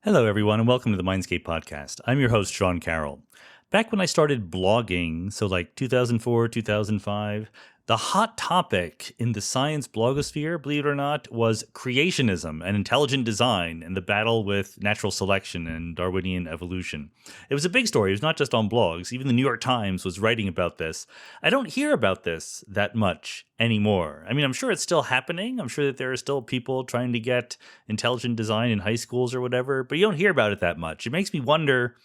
Hello, everyone, and welcome to the Mindscape podcast. I'm your host, Sean Carroll. Back when I started blogging, so like 2004, 2005, the hot topic in the science blogosphere, believe it or not, was creationism and intelligent design and the battle with natural selection and Darwinian evolution. It was a big story. It was not just on blogs. Even the New York Times was writing about this. I don't hear about this that much anymore. I mean, I'm sure it's still happening. I'm sure that there are still people trying to get intelligent design in high schools or whatever, but you don't hear about it that much. It makes me wonder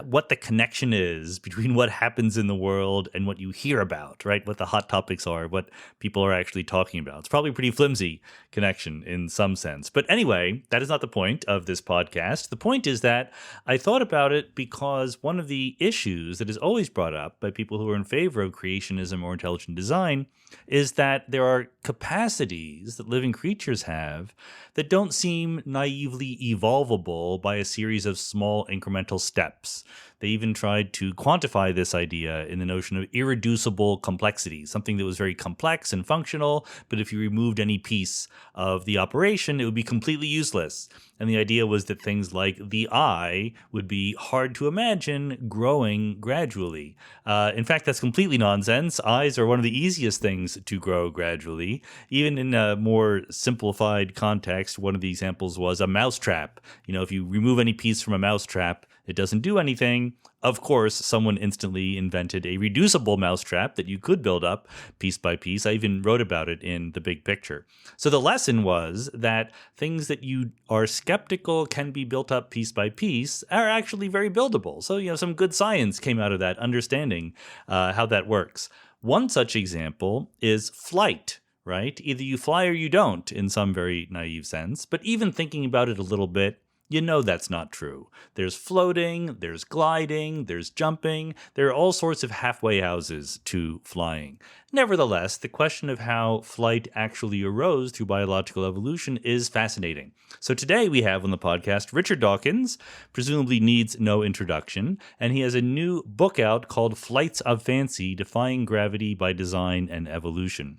what the connection is between what happens in the world and what you hear about, right? What the hot topics are, what people are actually talking about. It's probably a pretty flimsy connection in some sense. But anyway, that is not the point of this podcast. The point is that I thought about it because one of the issues that is always brought up by people who are in favor of creationism or intelligent design is that there are capacities that living creatures have that don't seem naively evolvable by a series of small incremental steps. They even tried to quantify this idea in the notion of irreducible complexity, something that was very complex and functional, but if you removed any piece of the operation, it would be completely useless. And the idea was that things like the eye would be hard to imagine growing gradually. In fact, that's completely nonsense. Eyes are one of the easiest things to grow gradually. Even in a more simplified context, one of the examples was a mousetrap. You know, if you remove any piece from a mousetrap, it doesn't do anything. Of course, someone instantly invented a reducible mousetrap that you could build up piece by piece. I even wrote about it in The Big Picture. So the lesson was that things that you are skeptical can be built up piece by piece are actually very buildable. So, some good science came out of that, understanding how that works. One such example is flight. Right? Either you fly or you don't in some very naive sense. But even thinking about it a little bit, that's not true. There's floating, there's gliding, there's jumping. There are all sorts of halfway houses to flying. Nevertheless, the question of how flight actually arose through biological evolution is fascinating. So today we have on the podcast Richard Dawkins, presumably needs no introduction, and he has a new book out called Flights of Fancy, Defying Gravity by Design and Evolution.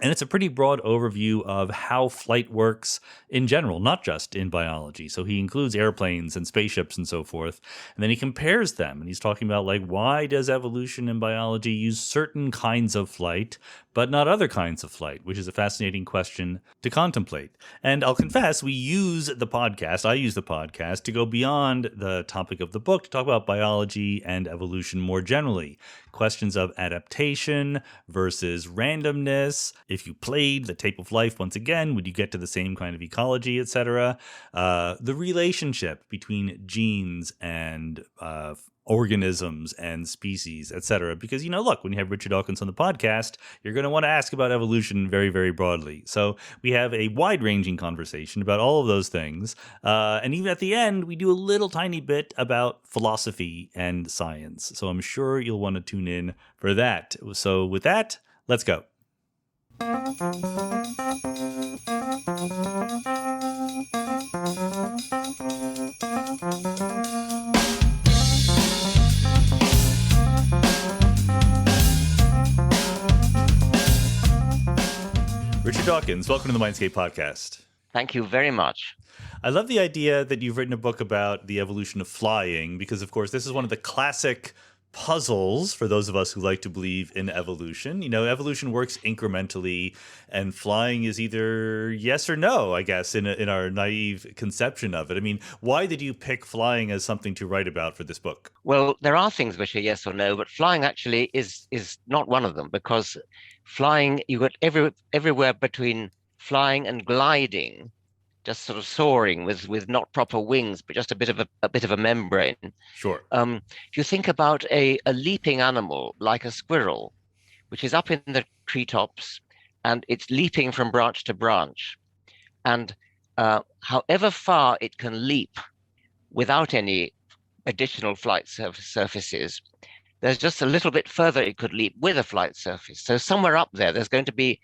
And it's a pretty broad overview of how flight works in general, not just in biology. So he includes airplanes and spaceships and so forth. And then he compares them. And he's talking about, why does evolution in biology use certain kinds of flight, but not other kinds of flight, which is a fascinating question to contemplate. And I'll confess, I use the podcast to go beyond the topic of the book to talk about biology and evolution more generally. Questions of adaptation versus randomness. If you played the tape of life once again, would you get to the same kind of ecology, etc.? The relationship between genes and organisms and species, etc. Because, look, when you have Richard Dawkins on the podcast, you're going to want to ask about evolution very, very broadly. So we have a wide-ranging conversation about all of those things. And even at the end, we do a little tiny bit about philosophy and science. So I'm sure you'll want to tune in for that. So with that, let's go. Richard Dawkins, welcome to the Mindscape podcast. Thank you very much. I love the idea that you've written a book about the evolution of flying because, of course, this is one of the classic puzzles for those of us who like to believe in evolution. Evolution works incrementally, and flying is either yes or no, I guess, in our naive conception of it. I mean, why did you pick flying as something to write about for this book? Well, there are things which are yes or no, but flying actually is not one of them, because flying, you got everywhere between flying and gliding, just sort of soaring with not proper wings, but just a bit of a membrane. Sure. If you think about a leaping animal like a squirrel, which is up in the treetops and it's leaping from branch to branch, and however far it can leap without any additional flight surfaces, there's just a little bit further it could leap with a flight surface. So somewhere up there's going to be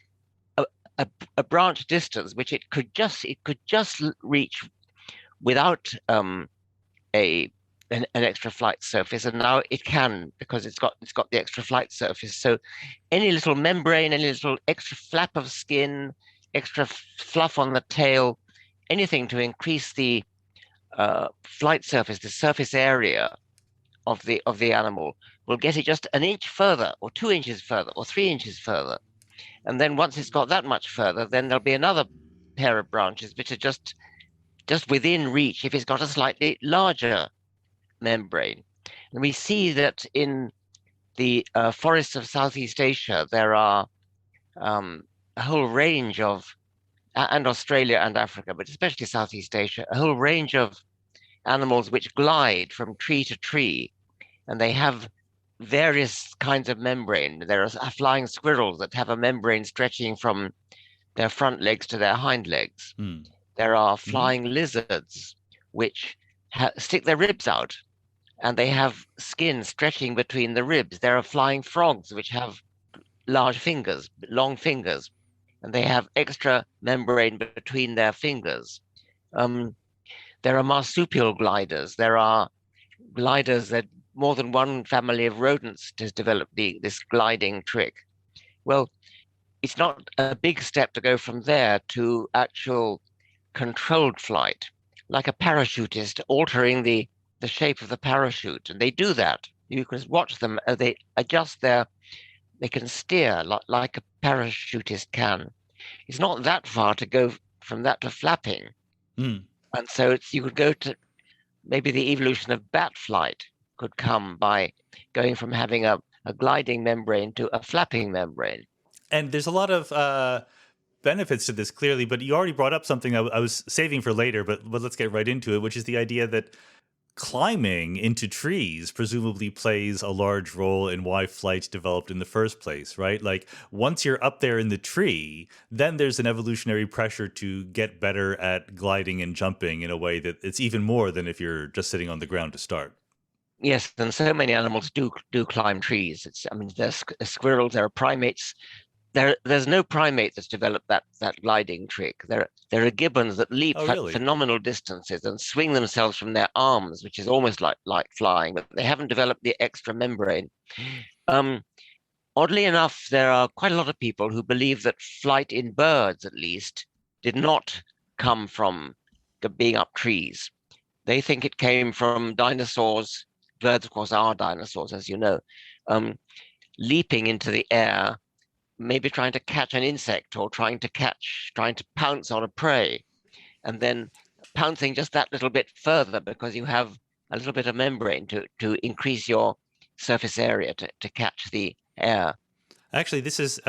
a branch distance which it could just reach without an extra flight surface, and now it can, because it's got the extra flight surface. So any little membrane, any little extra flap of skin, extra fluff on the tail, anything to increase the flight surface, the surface area of the animal, will get it just an inch further, or 2 inches further, or 3 inches further. And then once it's got that much further, then there'll be another pair of branches which are just within reach if it's got a slightly larger membrane. And we see that in the forests of Southeast Asia, there are a whole range of, and Australia and Africa, but especially Southeast Asia, a whole range of animals which glide from tree to tree, and they have various kinds of membrane. There are flying squirrels that have a membrane stretching from their front legs to their hind legs. Hmm. There are Mm-hmm. flying lizards which stick their ribs out, and they have skin stretching between the ribs. There are flying frogs which have large fingers, long fingers, and they have extra membrane between their fingers. There are marsupial gliders. There are gliders that more than one family of rodents has developed this gliding trick. Well, it's not a big step to go from there to actual controlled flight, like a parachutist altering the shape of the parachute. And they do that. You can watch them as they adjust they can steer like a parachutist can. It's not that far to go from that to flapping. Mm. And so you could go to maybe the evolution of bat flight could come by going from having a gliding membrane to a flapping membrane. And there's a lot of benefits to this, clearly, but you already brought up something I was saving for later, but let's get right into it, which is the idea that climbing into trees presumably plays a large role in why flight developed in the first place, right? Like once you're up there in the tree, then there's an evolutionary pressure to get better at gliding and jumping in a way that it's even more than if you're just sitting on the ground to start. Yes, and so many animals do climb trees. I mean, there's squirrels, there are primates. There's no primate that's developed that gliding trick. There are gibbons that leap Oh, really? phenomenal distances and swing themselves from their arms, which is almost like flying, but they haven't developed the extra membrane. Oddly enough, there are quite a lot of people who believe that flight in birds, at least, did not come from being up trees. They think it came from dinosaurs. Birds, of course, are dinosaurs, as you know, leaping into the air, maybe trying to catch an insect or trying to pounce on a prey, and then pouncing just that little bit further because you have a little bit of membrane to increase your surface area to catch the air. Actually, this is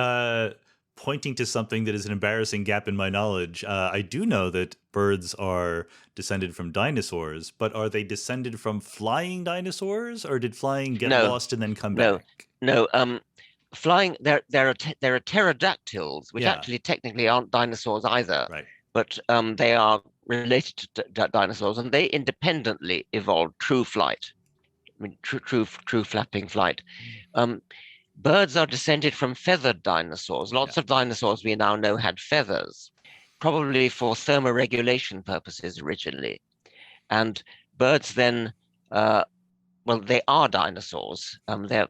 pointing to something that is an embarrassing gap in my knowledge. I do know that birds are descended from dinosaurs, but are they descended from flying dinosaurs, or did flying get No, lost and then come no, back? no. Flying, there are pterodactyls, which Yeah, actually technically aren't dinosaurs either, right. but they are related to dinosaurs, and they independently evolved true flight. I mean, true flapping flight. Birds are descended from feathered dinosaurs. Yeah. Lots of dinosaurs we now know had feathers, probably for thermoregulation purposes originally. And birds then, well, they are dinosaurs. They're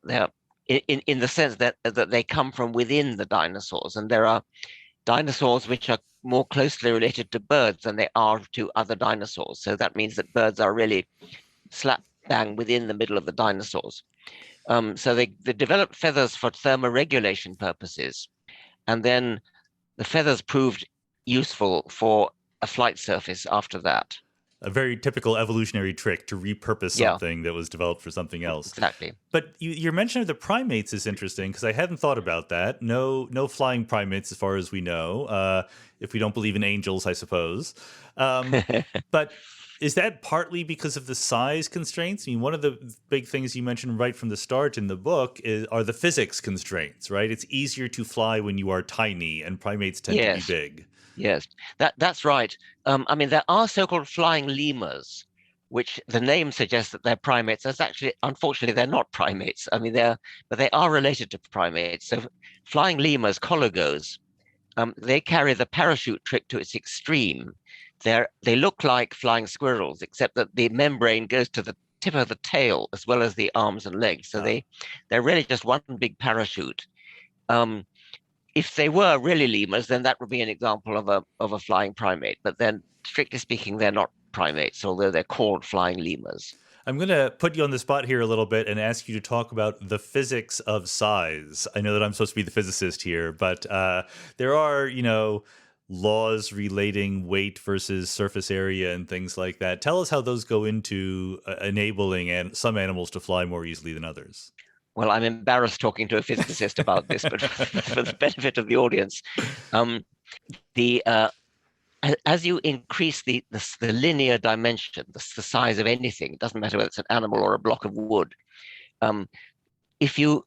in the sense that they come from within the dinosaurs, and there are dinosaurs which are more closely related to birds than they are to other dinosaurs. So that means that birds are really slap bang within the middle of the dinosaurs. So they developed feathers for thermoregulation purposes, and then the feathers proved useful for a flight surface after that. A very typical evolutionary trick to repurpose Yeah, something that was developed for something else. exactly. But your mention of the primates is interesting because I hadn't thought about that. No flying primates, as far as we know, if we don't believe in angels, I suppose. But is that partly because of the size constraints? I mean, one of the big things you mentioned right from the start in the book are the physics constraints, right? It's easier to fly when you are tiny, and primates tend to be Yes, big. yes, that's right. I mean, there are so-called flying lemurs, which the name suggests that they're primates. That's actually, unfortunately, they're not primates. I mean, but they are related to primates. So, flying lemurs, colugos, they carry the parachute trick to its extreme. They look like flying squirrels, except that the membrane goes to the tip of the tail as well as the arms and legs. So they're really just one big parachute. If they were really lemurs, then that would be an example of a flying primate. But then, strictly speaking, they're not primates, although they're called flying lemurs. I'm going to put you on the spot here a little bit and ask you to talk about the physics of size. I know that I'm supposed to be the physicist here, but there are, laws relating weight versus surface area and things like that. Tell us how those go into enabling some animals to fly more easily than others. Well, I'm embarrassed talking to a physicist about this, but for the benefit of the audience, um, the as you increase the linear dimension, the size of anything, it doesn't matter whether it's an animal or a block of wood. If you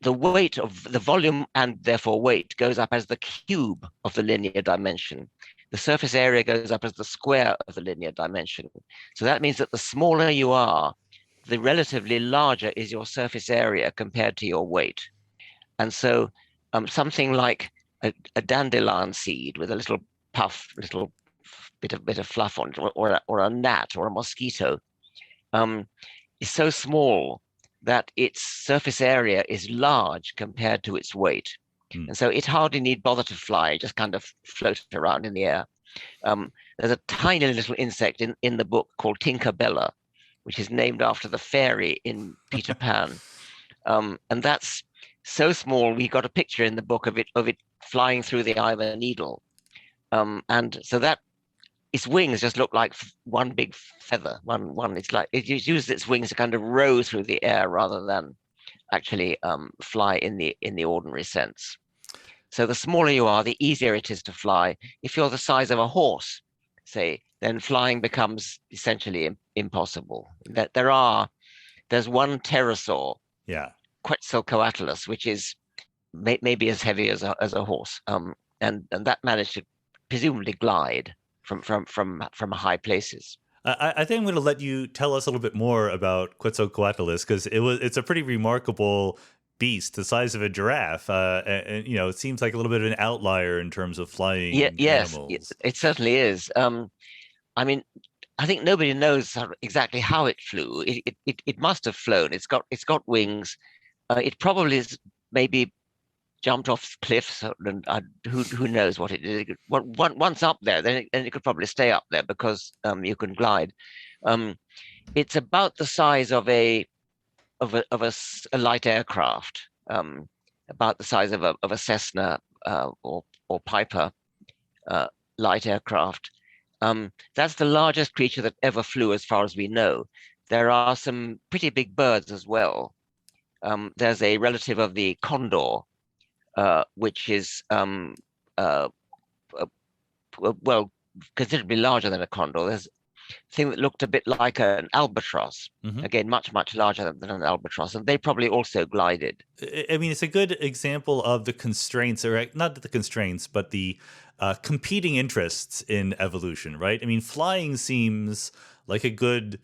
the weight of the volume and therefore weight goes up as the cube of the linear dimension. The surface area goes up as the square of the linear dimension. So that means that the smaller you are, the relatively larger is your surface area compared to your weight. And so something like a dandelion seed with a little bit of fluff on it, or a gnat or a mosquito, is so small that its surface area is large compared to its weight. And so it hardly need bother to fly, it just kind of float around in the air. There's a tiny little insect in the book called Tinkerbella, which is named after the fairy in Peter Pan. And that's so small, we got a picture in the book of it flying through the eye of a needle. And so that its wings just look like one big feather. It's like it uses its wings to kind of row through the air rather than actually fly in the ordinary sense. So the smaller you are, the easier it is to fly. If you're the size of a horse, say, then flying becomes essentially impossible. There's one pterosaur, Quetzalcoatlus, which is maybe as heavy as a horse, and that managed to presumably glide from high places. I think I'm going to let you tell us a little bit more about Quetzalcoatlus, because it's a pretty remarkable beast, the size of a giraffe, and it seems like a little bit of an outlier in terms of flying animals. It certainly is. I mean, I think nobody knows exactly how it flew. It must have flown. It's got wings. It probably is maybe jumped off cliffs, and who knows what it is. Once up there, then it could probably stay up there because you can glide. It's about the size of a light aircraft, about the size of a Cessna or Piper light aircraft. That's the largest creature that ever flew, as far as we know. There are some pretty big birds as well. There's a relative of the condor, which is well, considerably larger than a condor. There's a thing that looked a bit like an albatross, again, much, much larger than an albatross, and they probably also glided. I mean, it's a good example of the constraints, or not the constraints, but the competing interests in evolution, right? I mean, flying seems like a good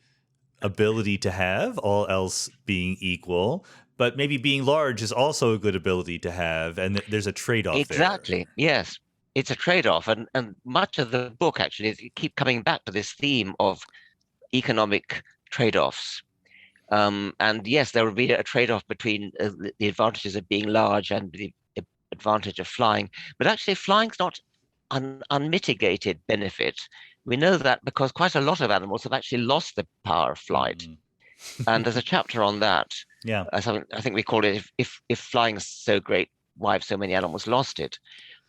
ability to have, all else being equal, but maybe being large is also a good ability to have, and there's a trade-off there. Exactly, yes. It's a trade-off, and much of the book actually is keep coming back to this theme of economic trade-offs. And yes, there will be a trade-off between the advantages of being large and the advantage of flying, but actually flying's not an unmitigated benefit. We know that because quite a lot of animals have actually lost the power of flight. And there's a chapter on that. Yeah. I think we call it if flying is so great, why have so many animals lost it?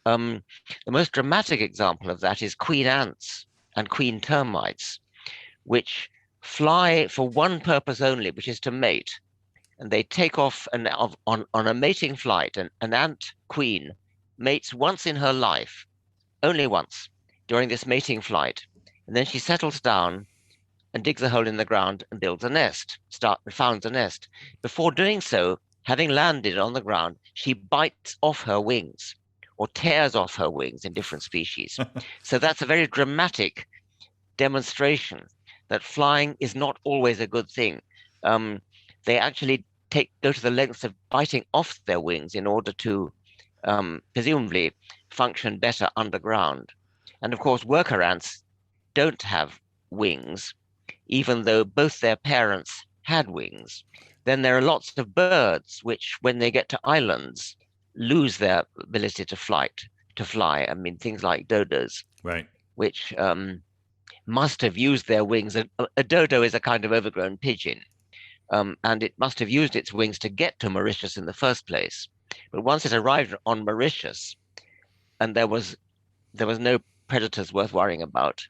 The most dramatic example of that is queen ants and queen termites, which fly for one purpose only, which is to mate. And they take off on a mating flight. And an ant queen mates once in her life, only once, during this mating flight. And then she settles down and digs a hole in the ground and builds a nest, founds a nest. Before doing so, having landed on the ground, she bites off her wings or tears off her wings in different species. So that's a very dramatic demonstration that flying is not always a good thing. They actually go to the lengths of biting off their wings in order to presumably function better underground. And of course, worker ants don't have wings, even though both their parents had wings. Then there are lots of birds which, when they get to islands, lose their ability to fly. I mean, things like dodos, right, which must have used their wings. A dodo is a kind of overgrown pigeon, and it must have used its wings to get to Mauritius in the first place. But once it arrived on Mauritius, and there was no predators worth worrying about,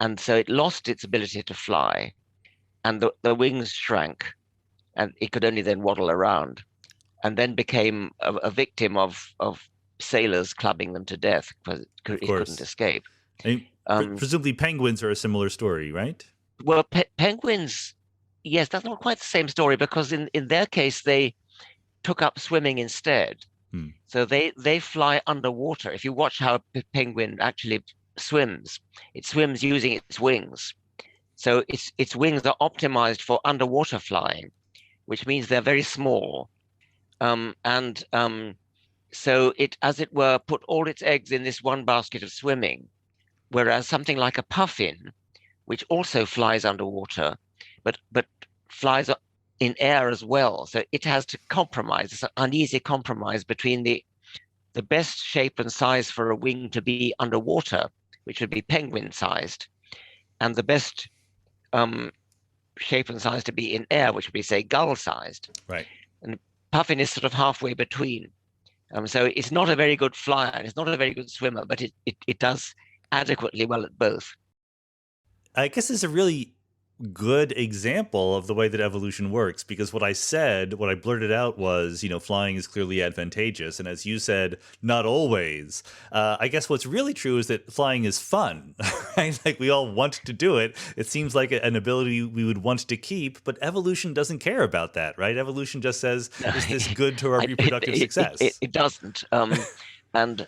and so it lost its ability to fly, and the wings shrank, and it could only then waddle around, and then became a victim of sailors clubbing them to death because Of it couldn't course. escape. I mean, Um, presumably penguins are a similar story, right? well, penguins, yes, that's not quite the same story because in their case they took up swimming instead. Hmm. So they fly underwater. If you watch how a penguin actually swims, it swims using its wings. So its wings are optimized for underwater flying, which means they're very small. And so it, as it were, put all its eggs in this one basket of swimming, whereas something like a puffin, which also flies underwater, but flies in air as well. So it has to compromise. It's an uneasy compromise between the best shape and size for a wing to be underwater, which would be penguin sized, and the best um, shape and size to be in air, which would be, say, gull sized. Right. And puffin is sort of halfway between. So it's not a very good flyer, and it's not a very good swimmer, but it does adequately well at both. I guess it's a really good example of the way that evolution works, because what I blurted out was, flying is clearly advantageous. And as you said, not always. I guess what's really true is that flying is fun, right? Like we all want to do it. It seems like an ability we would want to keep, but evolution doesn't care about that, right? Evolution just says, is this good to our reproductive success? It doesn't. And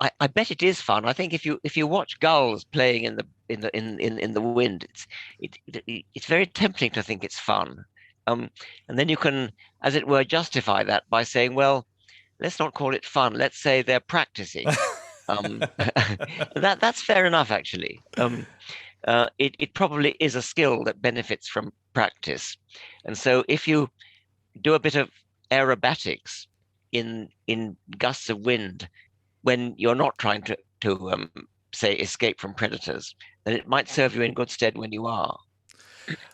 I bet it is fun. I think if you watch gulls playing in the wind, it's very tempting to think it's fun. And then you can, as it were, justify that by saying, well, let's not call it fun. Let's say they're practicing. That's fair enough, actually. It probably is a skill that benefits from practice. And so if you do a bit of aerobatics in gusts of wind when you're not trying to say escape from predators, then it might serve you in good stead when you are.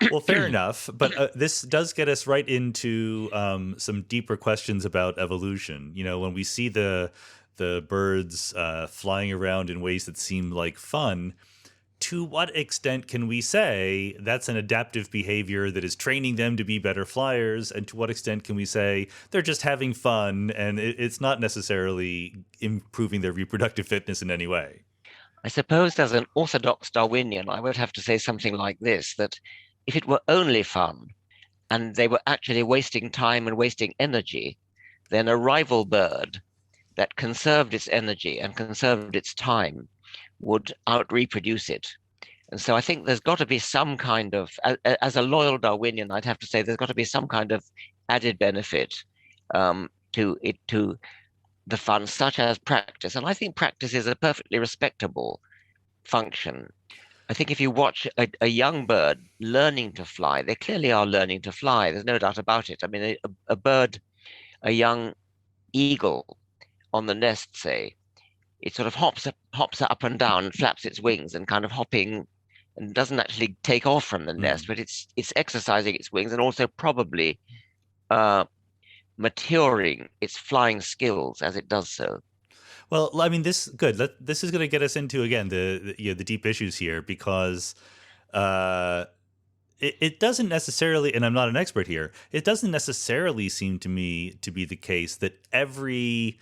Well, fair enough, but this does get us right into some deeper questions about evolution. When we see the birds flying around in ways that seem like fun, to what extent can we say that's an adaptive behavior that is training them to be better flyers? And to what extent can we say they're just having fun and it's not necessarily improving their reproductive fitness in any way? I suppose as an orthodox Darwinian, I would have to say something like this, that if it were only fun and they were actually wasting time and wasting energy, then a rival bird that conserved its energy and conserved its time would out reproduce it. And so I think there's got to be some kind of, as a loyal Darwinian, I'd have to say there's got to be some kind of added benefit to the fun, such as practice. And I think practice is a perfectly respectable function. I think if you watch a young bird learning to fly, they clearly are learning to fly. There's no doubt about it. I mean, a bird, a young eagle on the nest, say, it sort of hops up and down, flaps its wings, and kind of hopping, and doesn't actually take off from the nest, but it's exercising its wings and also probably maturing its flying skills as it does so. Well, I mean, this is going to get us into again the deep issues here, because uh, it doesn't necessarily, and I'm not an expert here, it doesn't necessarily seem to me to be the case that every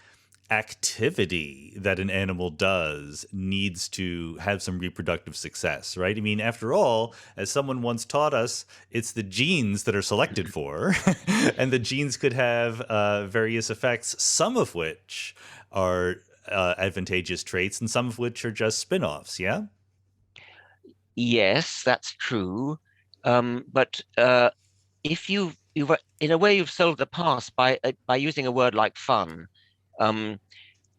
activity that an animal does needs to have some reproductive success, right? I mean, after all, as someone once taught us, it's the genes that are selected for, and the genes could have various effects, some of which are advantageous traits and some of which are just spin-offs, yeah? Yes, that's true. But if you were, in a way, you've sold the past by using a word like fun.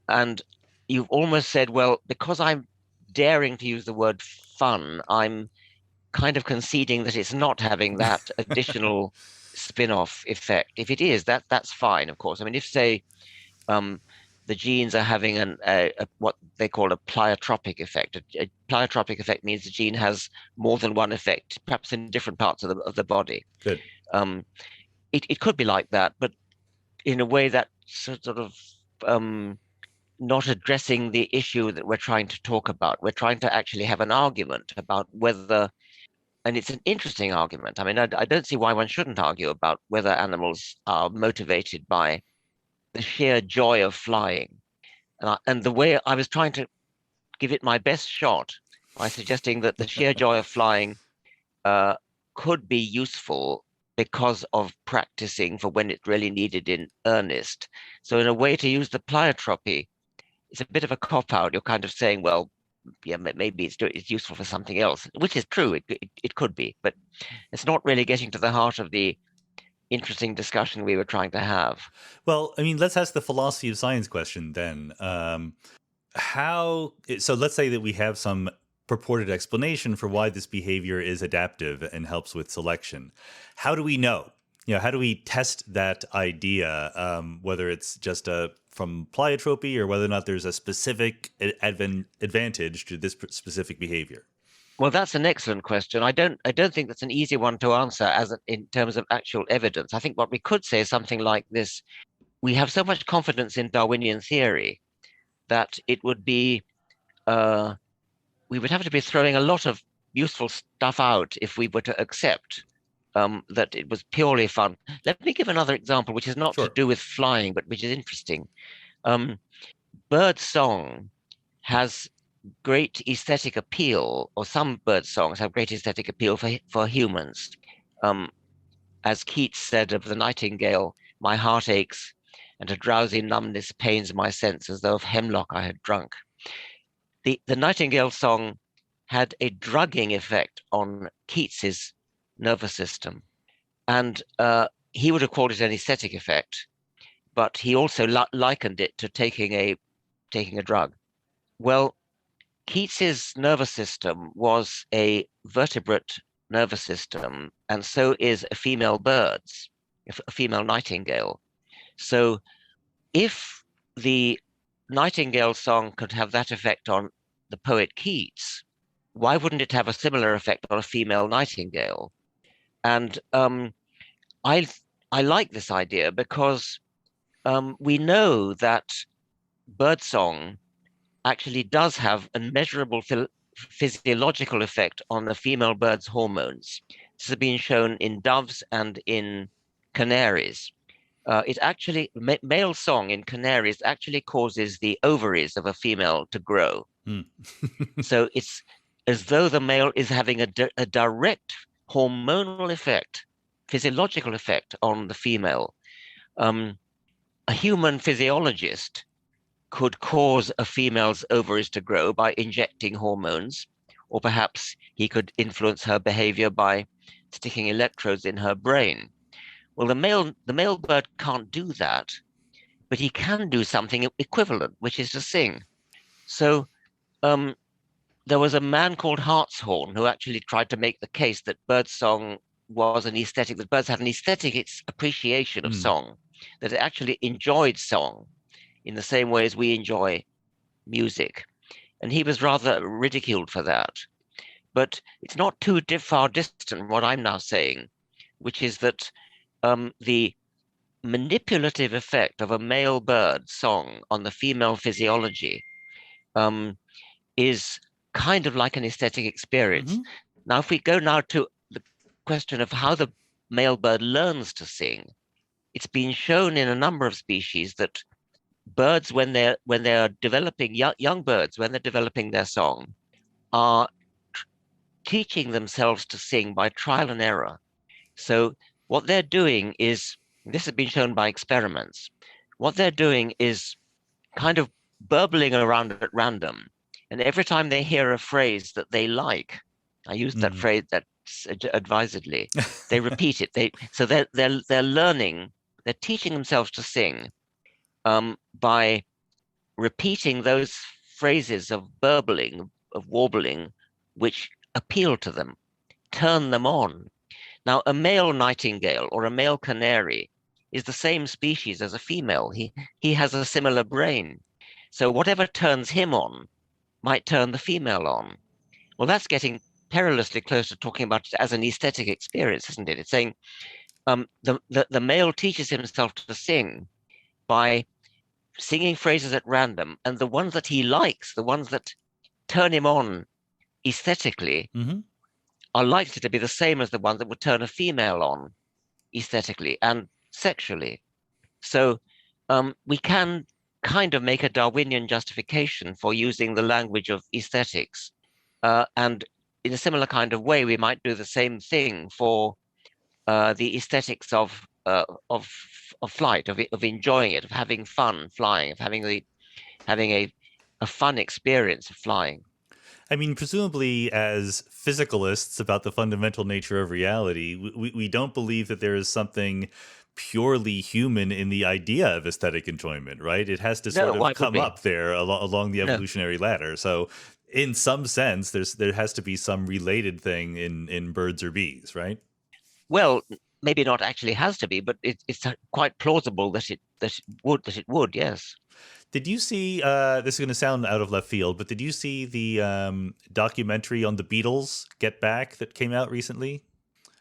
And you've almost said, well, because I'm daring to use the word fun, I'm kind of conceding that it's not having that additional spin-off effect. If it is, that's fine, of course. I mean, if say, um, the genes are having what they call a pleiotropic effect. A pleiotropic effect means the gene has more than one effect, perhaps in different parts of the body. Good. It could be like that, but in a way that sort of not addressing the issue that we're trying to talk about. We're trying to actually have an argument about whether, and it's an interesting argument. I mean, I don't see why one shouldn't argue about whether animals are motivated by the sheer joy of flying. And the way I was trying to give it my best shot by suggesting that the sheer joy of flying could be useful because of practicing for when it's really needed in earnest. So in a way, to use the pleiotropy, it's a bit of a cop-out. You're kind of saying, well, yeah, maybe it's useful for something else, which is true. It could be, but it's not really getting to the heart of the interesting discussion we were trying to have. Well, I mean, let's ask the philosophy of science question then. So let's say that we have some purported explanation for why this behavior is adaptive and helps with selection. How do we know? How do we test that idea, whether it's just from pleiotropy or whether or not there's a specific advantage to this specific behavior? Well, that's an excellent question. I don't think that's an easy one to answer in terms of actual evidence. I think what we could say is something like this. We have so much confidence in Darwinian theory that it would be we would have to be throwing a lot of useful stuff out if we were to accept that it was purely fun. Let me give another example, which is not Sure. to do with flying, but which is interesting. Bird song has great aesthetic appeal, or some bird songs have great aesthetic appeal for humans. As Keats said of the nightingale, my heart aches, and a drowsy numbness pains my sense, as though of hemlock I had drunk. The nightingale song had a drugging effect on Keats's nervous system, and he would have called it an aesthetic effect, but he also likened it to taking a drug. Well, Keats's nervous system was a vertebrate nervous system, and so is a female bird's, a female nightingale. So if the nightingale song could have that effect on the poet Keats, why wouldn't it have a similar effect on a female nightingale? And I like this idea because we know that birdsong actually does have a measurable physiological effect on the female bird's hormones. This has been shown in doves and in canaries. It actually, male song in canaries actually causes the ovaries of a female to grow. So it's as though the male is having a direct hormonal effect, physiological effect on the female. A human physiologist could cause a female's ovaries to grow by injecting hormones, or perhaps he could influence her behavior by sticking electrodes in her brain. Well, the male bird can't do that, but he can do something equivalent, which is to sing. So there was a man called Hartshorne who actually tried to make the case that birdsong was an aesthetic, that birds had an aesthetic appreciation of song, that it actually enjoyed song in the same way as we enjoy music. And he was rather ridiculed for that. But it's not too far distant from what I'm now saying, which is that the manipulative effect of a male bird song on the female physiology is kind of like an aesthetic experience. Now, if we go now to the question of how the male bird learns to sing, it's been shown in a number of species that birds, when they're developing young birds, when they're developing their song, are teaching themselves to sing by trial and error. So what they're doing is, this has been shown by experiments, what they're doing is kind of burbling around at random. And every time they hear a phrase that they like, I use that phrase that's advisedly, they repeat it. So they're learning, they're teaching themselves to sing by repeating those phrases of burbling, of warbling, which appeal to them, turn them on. Now, a male nightingale or a male canary is the same species as a female. He has a similar brain. So whatever turns him on might turn the female on. Well, that's getting perilously close to talking about it as an aesthetic experience, isn't it? It's saying the male teaches himself to sing by singing phrases at random, and the ones that he likes, the ones that turn him on aesthetically, Hmm. are likely to be the same as the ones that would turn a female on aesthetically and sexually. So we can kind of make a Darwinian justification for using the language of aesthetics. And in a similar kind of way, we might do the same thing for the aesthetics of flight, of enjoying it, of having fun flying, of having a fun experience of flying. I mean, presumably, as physicalists about the fundamental nature of reality, we don't believe that there is something purely human in the idea of aesthetic enjoyment, right? It has to sort No, of why would come we? up there along the No. evolutionary ladder. So, in some sense, there has to be some related thing in birds or bees, right? Well, maybe not actually has to be, but it's quite plausible that it would. Yes. Did you see? This is going to sound out of left field, but did you see the documentary on the Beatles, Get Back, that came out recently?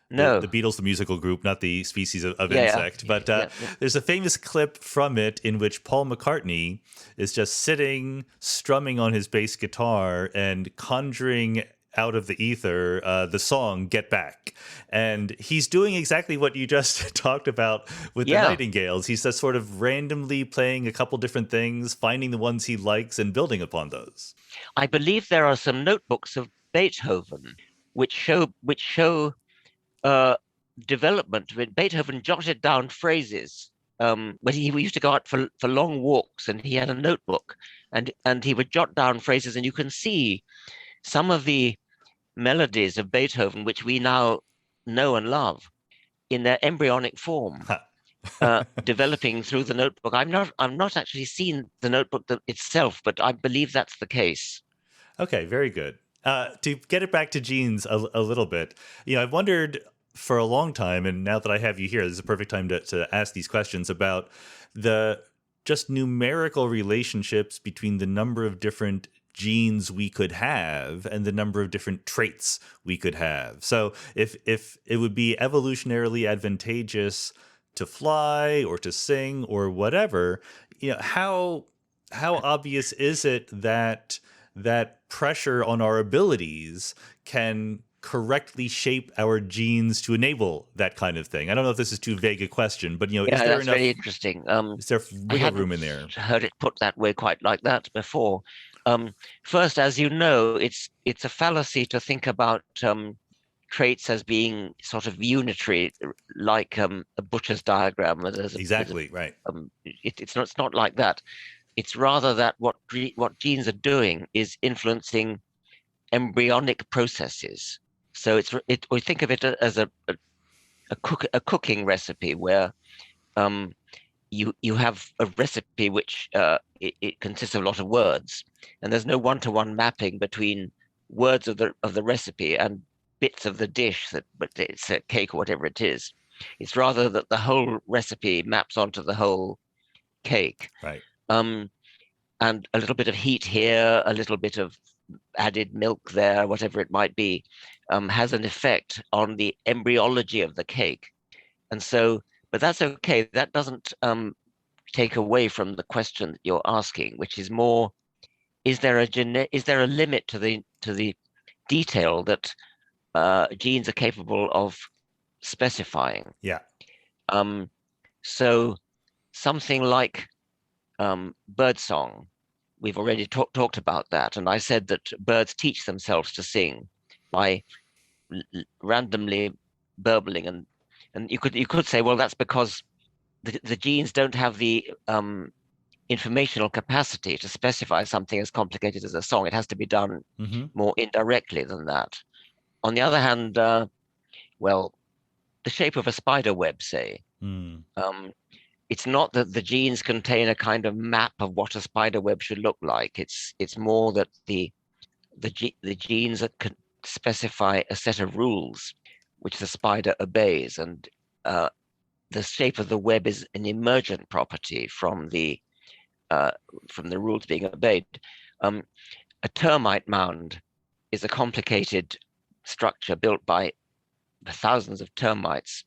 The No. Beatles, the musical group, not the species of Yeah. insect. But Yeah. there's a famous clip from it in which Paul McCartney is just sitting, strumming on his bass guitar and conjuring out of the ether the song Get Back. And he's doing exactly what you just talked about with the Yeah. nightingales. He's just sort of randomly playing a couple different things, finding the ones he likes and building upon those. I believe there are some notebooks of Beethoven which show uh, development. When Beethoven jotted down phrases when he used to go out for long walks, and he had a notebook, and he would jot down phrases, and you can see some of the melodies of Beethoven, which we now know and love, in their embryonic form, developing through the notebook. I'm not actually seen the notebook itself, but I believe that's the case. Okay, very good. To get it back to genes a little bit, I've wondered for a long time, and now that I have you here, this is a perfect time to ask these questions about the just numerical relationships between the number of different genes we could have and the number of different traits we could have. So if it would be evolutionarily advantageous to fly or to sing or whatever, how obvious is it that that pressure on our abilities can correctly shape our genes to enable that kind of thing? I don't know if this is too vague a question, but is Yeah, there that's very enough? interesting. Is there I wiggle hadn't room in there? heard it put that way quite like that before. First, as you know, it's a fallacy to think about traits as being sort of unitary, like a butcher's diagram. Where Exactly right. it's not like that. It's rather that what genes are doing is influencing embryonic processes. So we think of it as a cooking recipe where um, you have a recipe which it consists of a lot of words, and there's no one-to-one mapping between words of the recipe and bits of the dish, but it's a cake or whatever it is. It's rather that the whole recipe maps onto the whole cake. Right. Um, and a little bit of heat here, a little bit of added milk there, whatever it might be, has an effect on the embryology of the cake. And so, but that's okay. That doesn't take away from the question that you're asking, which is more: is there a limit to the detail that genes are capable of specifying? Yeah. Um, so something like birdsong, we've already talked about that, and I said that birds teach themselves to sing by randomly burbling, and you could say, well, that's because the genes don't have the informational capacity to specify something as complicated as a song. It has to be done Hmm. more indirectly than that. On the other hand, well, the shape of a spider web, say, Mm. um, it's not that the genes contain a kind of map of what a spider web should look like. It's more that the genes that can specify a set of rules which the spider obeys, and uh, the shape of the web is an emergent property from the rules being obeyed. A termite mound is a complicated structure built by thousands of termites,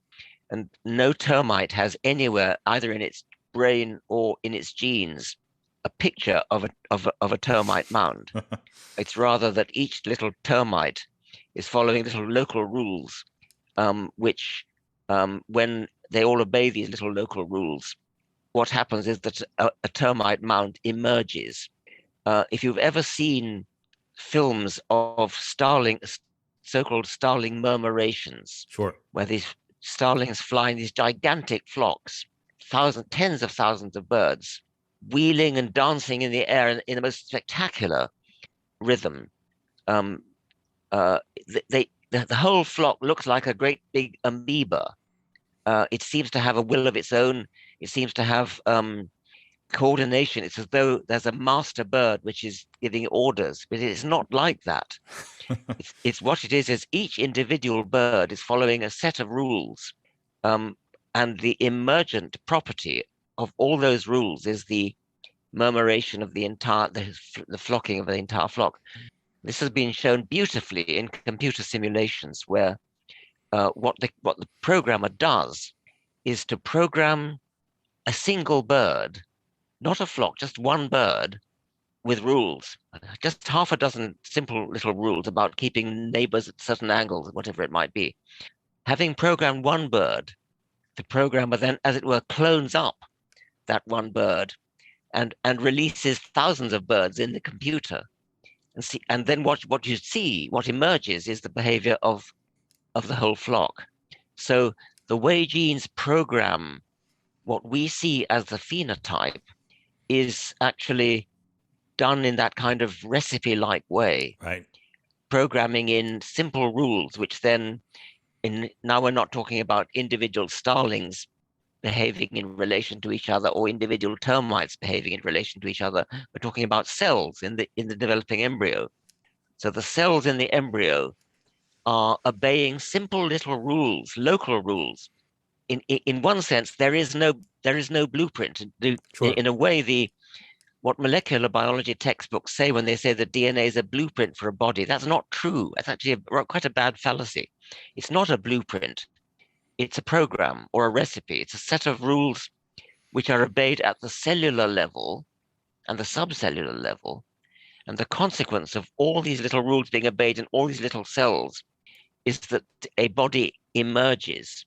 and no termite has anywhere, either in its brain or in its genes, a picture of a termite mound. It's rather that each little termite is following little local rules, which, when they all obey these little local rules, what happens is that a termite mound emerges. If you've ever seen films of so-called starling murmurations, Sure. where these starlings fly in these gigantic flocks, tens of thousands of birds, wheeling and dancing in the air in the most spectacular rhythm. The whole flock looks like a great big amoeba. It seems to have a will of its own. It seems to have coordination. It's as though there's a master bird which is giving orders, but it's not like that. It's what it is each individual bird is following a set of rules, and the emergent property of all those rules is the murmuration of the flocking of the entire flock. This has been shown beautifully in computer simulations, where what the programmer does is to program a single bird, not a flock, just one bird, with rules, just half a dozen simple little rules about keeping neighbors at certain angles, whatever it might be. Having programmed one bird, the programmer then, as it were, clones up that one bird and releases thousands of birds in the computer. And then what emerges is the behavior of the whole flock. So the way genes program what we see as the phenotype is actually done in that kind of recipe-like way. Right. Programming in simple rules, which then, now we're not talking about individual starlings behaving in relation to each other or individual termites behaving in relation to each other. We're talking about cells in the developing embryo. So the cells in the embryo are obeying simple little rules, local rules. In one sense, there is no blueprint. Sure. In a way, what molecular biology textbooks say when they say that DNA is a blueprint for a body, that's not true. That's actually quite a bad fallacy. It's not a blueprint. It's a program or a recipe. It's a set of rules which are obeyed at the cellular level and the subcellular level. And the consequence of all these little rules being obeyed in all these little cells is that a body emerges.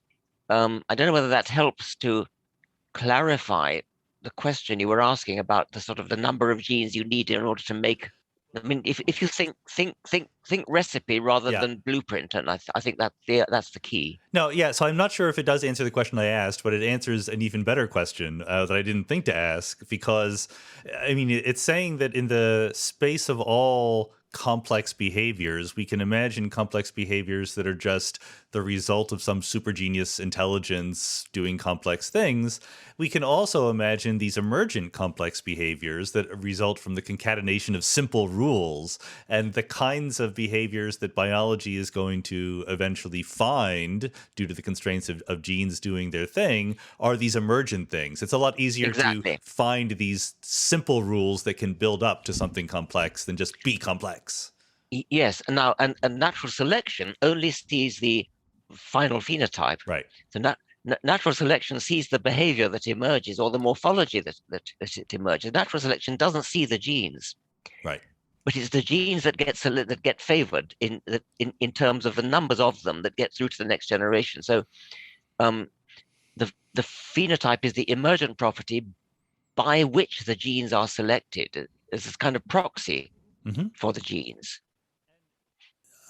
I don't know whether that helps to clarify the question you were asking about the number of genes you need in order to make. I mean, if you think recipe rather Yeah. than blueprint, and I think that's the key. No, yeah. So I'm not sure if it does answer the question I asked, but it answers an even better question that I didn't think to ask, because, I mean, it's saying that in the space of all complex behaviors, we can imagine complex behaviors that are just the result of some super genius intelligence doing complex things. We can also imagine these emergent complex behaviors that result from the concatenation of simple rules, and the kinds of behaviors that biology is going to eventually find due to the constraints of genes doing their thing are these emergent things. It's a lot easier Exactly. to find these simple rules that can build up to something complex than just be complex. Yes, and now and natural selection only sees the final phenotype. Right. So natural selection sees the behavior that emerges or the morphology that it emerges. Natural selection doesn't see the genes. Right. But it's the genes that get favored in terms of the numbers of them that get through to the next generation. So the phenotype is the emergent property by which the genes are selected as this kind of proxy for the genes.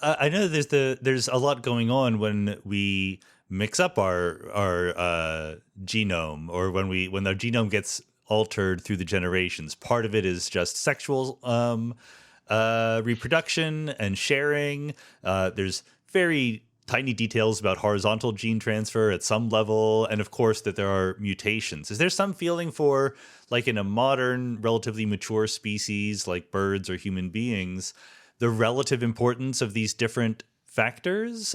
I know there's a lot going on when we mix up our genome, or when our genome gets altered through the generations. Part of it is just sexual reproduction and sharing. There's very tiny details about horizontal gene transfer at some level, and of course that there are mutations. Is there some feeling for, like in a modern, relatively mature species like birds or human beings, the relative importance of these different factors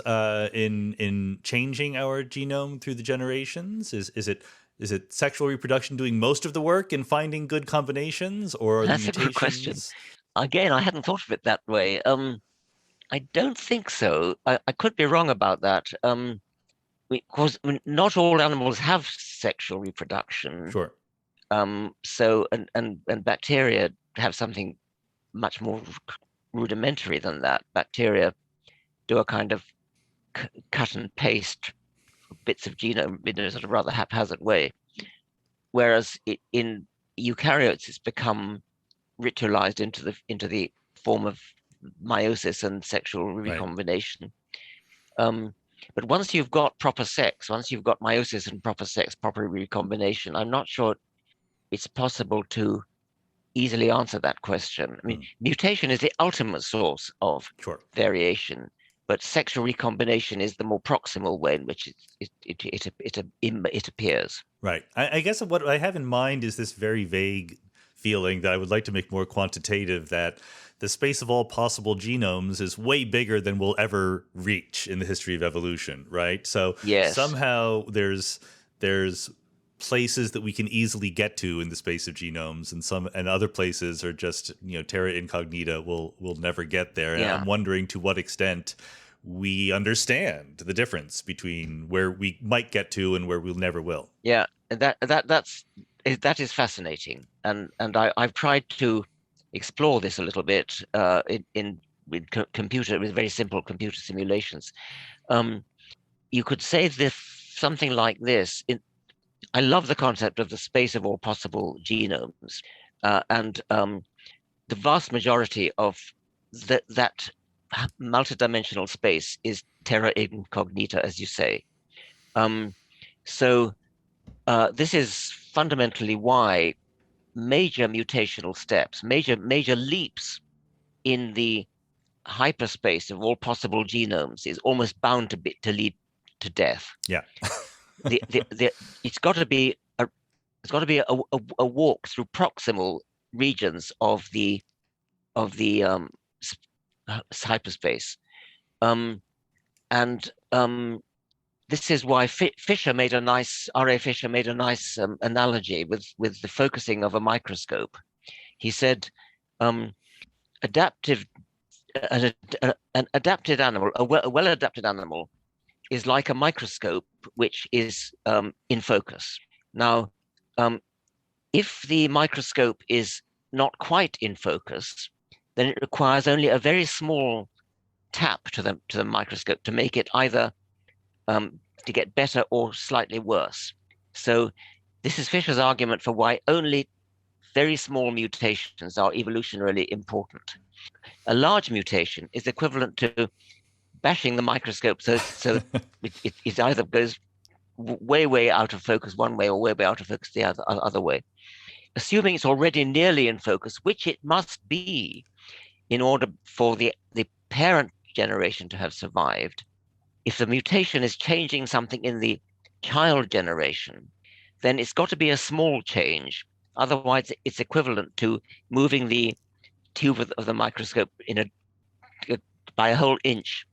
in changing our genome through the generations? Is it sexual reproduction doing most of the work in finding good combinations, or are the That's a good question. mutations? Again, I hadn't thought of it that way. I don't think so. I could be wrong about that. Because not all animals have sexual reproduction. Sure. So and bacteria have something much more rudimentary than that. Bacteria do a kind of cut and paste bits of genome in a sort of rather haphazard way, whereas in eukaryotes it's become ritualized into the form of meiosis and sexual Right. recombination. But once you've got proper sex, once you've got meiosis and proper sex, proper recombination, I'm not sure it's possible to easily answer that question. I mean, mutation is the ultimate source of Sure. variation, but sexual recombination is the more proximal way in which it appears. Right. I guess what I have in mind is this very vague feeling that I would like to make more quantitative, that the space of all possible genomes is way bigger than we'll ever reach in the history of evolution, right? So Yes. somehow there's places that we can easily get to in the space of genomes, and other places are just, terra incognita. We'll never get there. And Yeah. I'm wondering to what extent we understand the difference between where we might get to and where we never will. Yeah. That is fascinating, and I've tried to explore this a little bit with very simple computer simulations. You could say this something like this. I love the concept of the space of all possible genomes, and the vast majority of that multidimensional space is terra incognita, as you say. So this is fundamentally why major mutational steps, major leaps in the hyperspace of all possible genomes is almost bound to lead to death. Yeah. It's got to be a walk through proximal regions of the hyperspace, and this is why Fisher made a nice R.A. Fisher made a nice analogy with the focusing of a microscope. He said, adaptive an adapted animal, a well-adapted animal, is like a microscope which is in focus. Now, if the microscope is not quite in focus, then it requires only a very small tap to the microscope to make it either to get better or slightly worse. So this is Fisher's argument for why only very small mutations are evolutionarily important. A large mutation is equivalent to bashing the microscope so it either goes way out of focus one way or way out of focus the other way. Assuming it's already nearly in focus, which it must be in order for the parent generation to have survived, if the mutation is changing something in the child generation, then it's got to be a small change. Otherwise, it's equivalent to moving the tube of the microscope by a whole inch,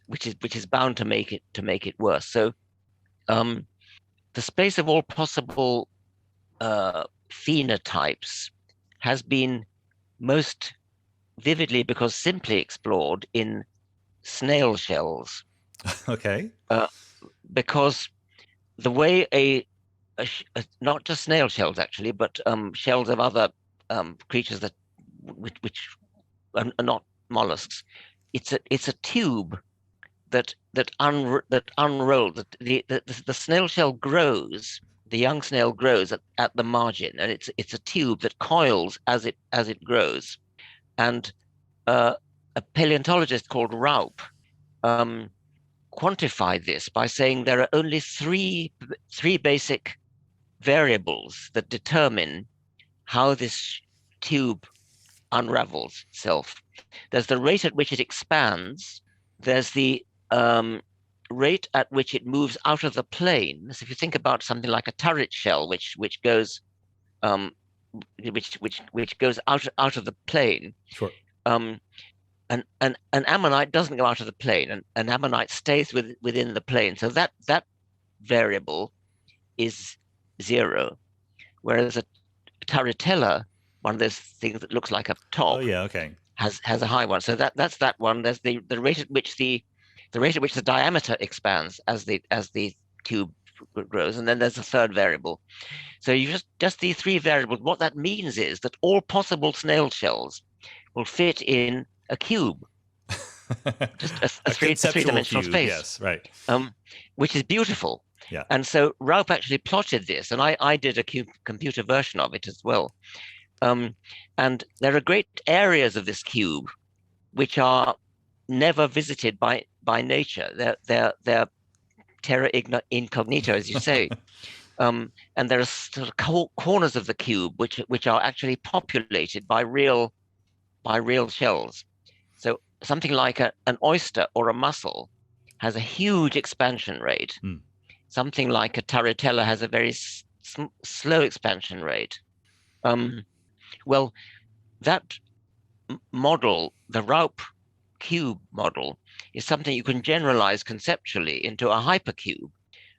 which is bound to make it worse. So, the space of all possible phenotypes has been most vividly, because simply explored in snail shells. Okay. Because the way not just snail shells actually, but shells of other creatures which are not mollusks. It's a tube that unrolls. The snail shell grows. The young snail grows at the margin, and it's a tube that coils as it grows. And a paleontologist called Raup quantified this by saying there are only three basic variables that determine how this tube unravels itself. There's the rate at which it expands. There's the rate at which it moves out of the plane. So if you think about something like a turret shell, which goes out of the plane. Sure. an ammonite doesn't go out of the plane. An ammonite stays within the plane. So that variable is zero. Whereas a tarantella, one of those things that looks like a Oh top, yeah, okay. has a high one. So that's that one. There's the rate at which the diameter expands as the tube grows, and then there's a third variable. So you just these three variables. What that means is that all possible snail shells will fit in a cube, just a A conceptual three-dimensional cube, space, yes, right. which is beautiful. Yeah. And so Raup actually plotted this, and I did a computer version of it as well. And there are great areas of this cube which are never visited by nature. They're terra incognita, as you say. And there are sort of corners of the cube which are actually populated by real shells. So something like an oyster or a mussel has a huge expansion rate. Something like a tarantella has a very slow expansion rate. Well, that model, the Raup cube model, is something you can generalize conceptually into a hypercube,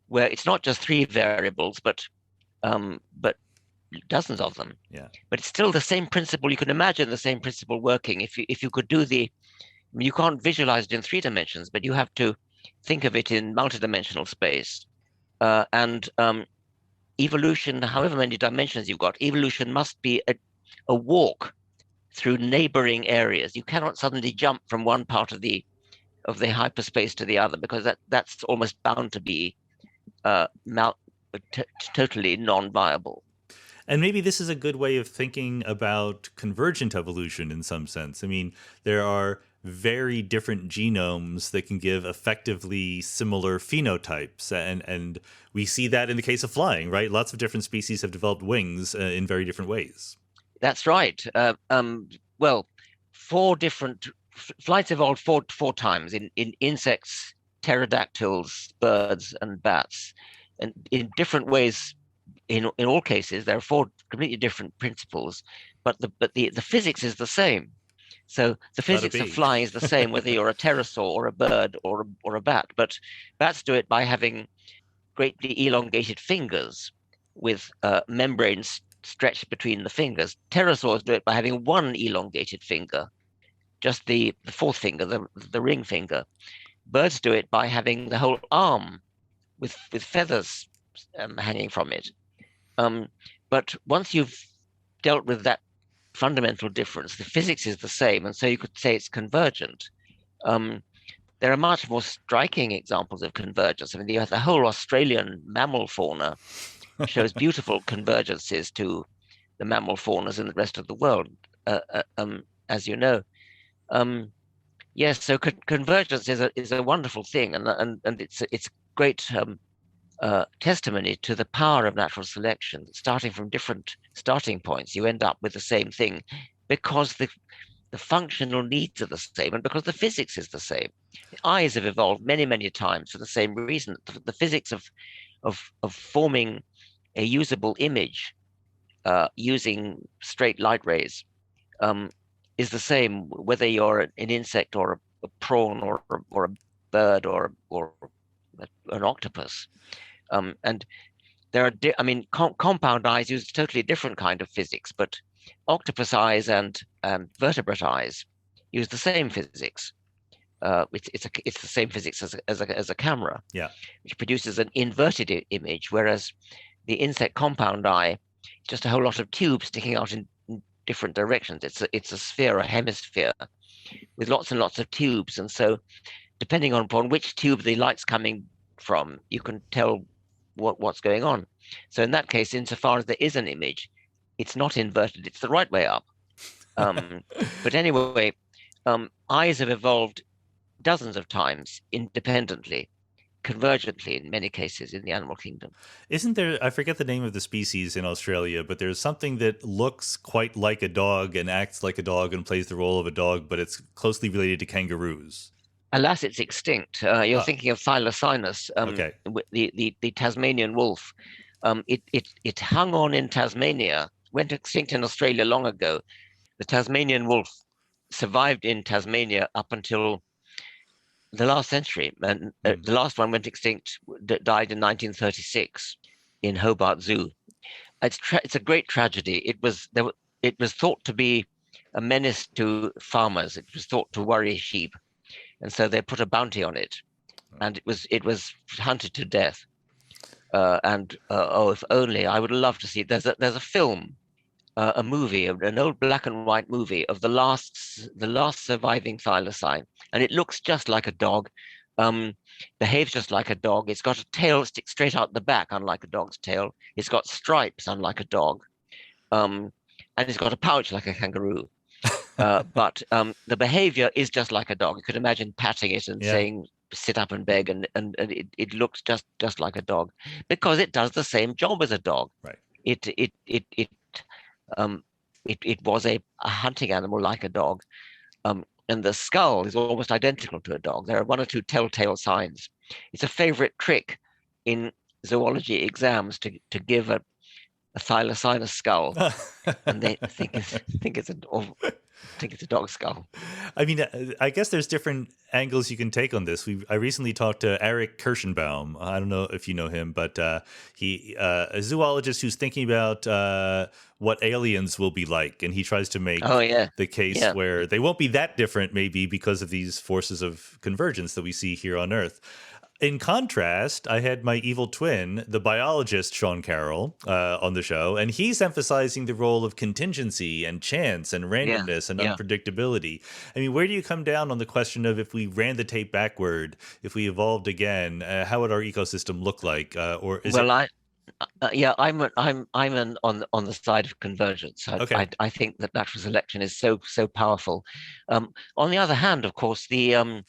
where it's not just three variables, but dozens of them. Yeah. But it's still the same principle. You can imagine the same principle working. If you could do you can't visualize it in 3 dimensions, but you have to think of it in multidimensional space. And evolution, however many dimensions you've got, evolution must be a walk through neighboring areas. You cannot suddenly jump from one part of the hyperspace to the other, because that's almost bound to be totally non-viable. And maybe this is a good way of thinking about convergent evolution in some sense. I mean, there are very different genomes that can give effectively similar phenotypes. And we see that in the case of flying, right? Lots of different species have developed wings in very different ways. That's right. Well, flights evolved four times in insects, pterodactyls, birds, and bats. And in different ways, in all cases, there are 4 completely different principles, but the physics is the same. So the physics of flying is the same whether you're a pterosaur or a bird or a bat. But bats do it by having greatly elongated fingers with membranes stretched between the fingers. Pterosaurs do it by having one elongated finger, just the fourth finger, the ring finger. Birds do it by having the whole arm with feathers hanging from it. But once you've dealt with that fundamental difference, the physics is the same, and so you could say it's convergent. There are much more striking examples of convergence. I mean, the whole Australian mammal fauna shows beautiful convergences to the mammal faunas in the rest of the world, as you know. Yes, so convergence is a wonderful thing, and it's great testimony to the power of natural selection. Starting from different starting points, you end up with the same thing, because the functional needs are the same, and because the physics is the same. Eyes have evolved many times for the same reason. The physics of forming a usable image using straight light rays is the same whether you're an insect or a prawn or a bird or an octopus. And there are, compound eyes use a totally different kind of physics, but octopus eyes and vertebrate eyes use the same physics. It's the same physics as a camera, yeah, which produces an inverted image, whereas the insect compound eye, just a whole lot of tubes sticking out in different directions. It's a sphere, a hemisphere, with lots and lots of tubes, and so depending upon which tube the light's coming from, you can tell what's going on. So in that case, insofar as there is an image, it's not inverted; it's the right way up. But anyway, eyes have evolved dozens of times independently, convergently in many cases in the animal kingdom. Isn't there, I forget the name of the species in Australia, but there's something that looks quite like a dog and acts like a dog and plays the role of a dog, but it's closely related to kangaroos. Alas, it's extinct. You're thinking of Thylacinus, Okay. the Tasmanian wolf. It hung on in Tasmania, went extinct in Australia long ago. The Tasmanian wolf survived in Tasmania up until the last century, and the last one went extinct, died in 1936 in Hobart Zoo. It's a great tragedy. It was thought to be a menace to farmers. It was thought to worry sheep, and so they put a bounty on it, and it was hunted to death. If only I would love to see it. There's a film, a movie, an old black and white movie of the last surviving thylacine, and it looks just like a dog, behaves just like a dog. It's got a tail stick straight out the back, unlike a dog's tail. It's got stripes, unlike a dog, and it's got a pouch like a kangaroo. But the behavior is just like a dog. You could imagine patting it and saying, "Sit up and beg," and it looks just like a dog because it does the same job as a dog. Right. It was a hunting animal like a dog, and the skull is almost identical to a dog. There are one or two telltale signs. It's a favorite trick in zoology exams to give a Thylacinus skull, and they think it's a dog skull. I mean, I guess there's different angles you can take on this. I recently talked to Eric Kirschenbaum. I don't know if you know him, but he a zoologist who's thinking about what aliens will be like, and he tries to make the case where they won't be that different, maybe because of these forces of convergence that we see here on Earth. In contrast, I had my evil twin, the biologist Sean Carroll, on the show, and he's emphasizing the role of contingency and chance and randomness and unpredictability. I mean, where do you come down on the question of if we ran the tape backward, if we evolved again, how would our ecosystem look like? I'm on the side of convergence. I think that natural selection is so powerful. On the other hand, of course, the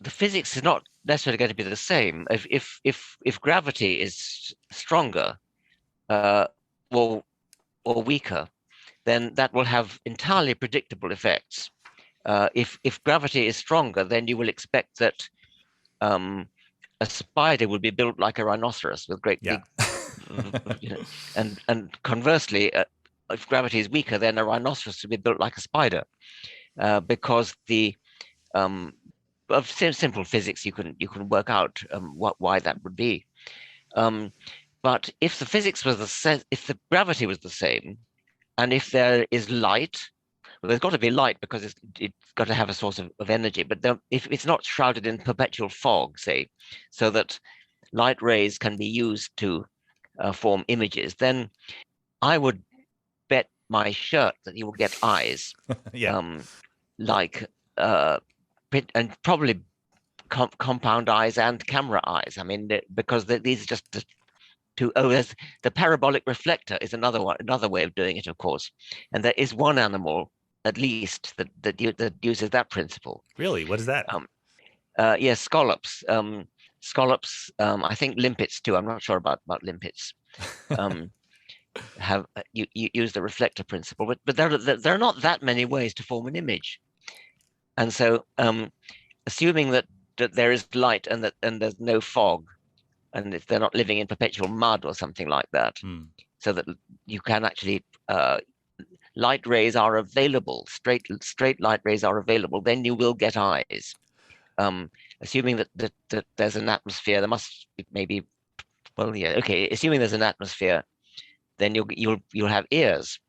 physics is not necessarily going to be the same. If gravity is stronger or weaker, then that will have entirely predictable effects. If gravity is stronger, then you will expect that a spider will be built like a rhinoceros with great big, and conversely, if gravity is weaker, then a rhinoceros will be built like a spider, because of simple physics, you can work out why that would be. But if the physics was if the gravity was the same, and if there is light, well, there's got to be light because it's got to have a source of energy. But if it's not shrouded in perpetual fog, say, so that light rays can be used to form images, then I would bet my shirt that you will get eyes, and probably compound eyes and camera eyes. I mean, because these are just there's the parabolic reflector is another way of doing it, of course. And there is one animal, at least, that uses that principle. Really? What is that? Yes, scallops. Scallops. I think limpets too. I'm not sure about limpets. Have you use the reflector principle, but there are not that many ways to form an image. And so, assuming that there is light and there's no fog, and if they're not living in perpetual mud or something like that, so that you can actually light rays are available, straight light rays are available, then you will get eyes. Assuming that there's an atmosphere, there must maybe, assuming there's an atmosphere, then you'll have ears.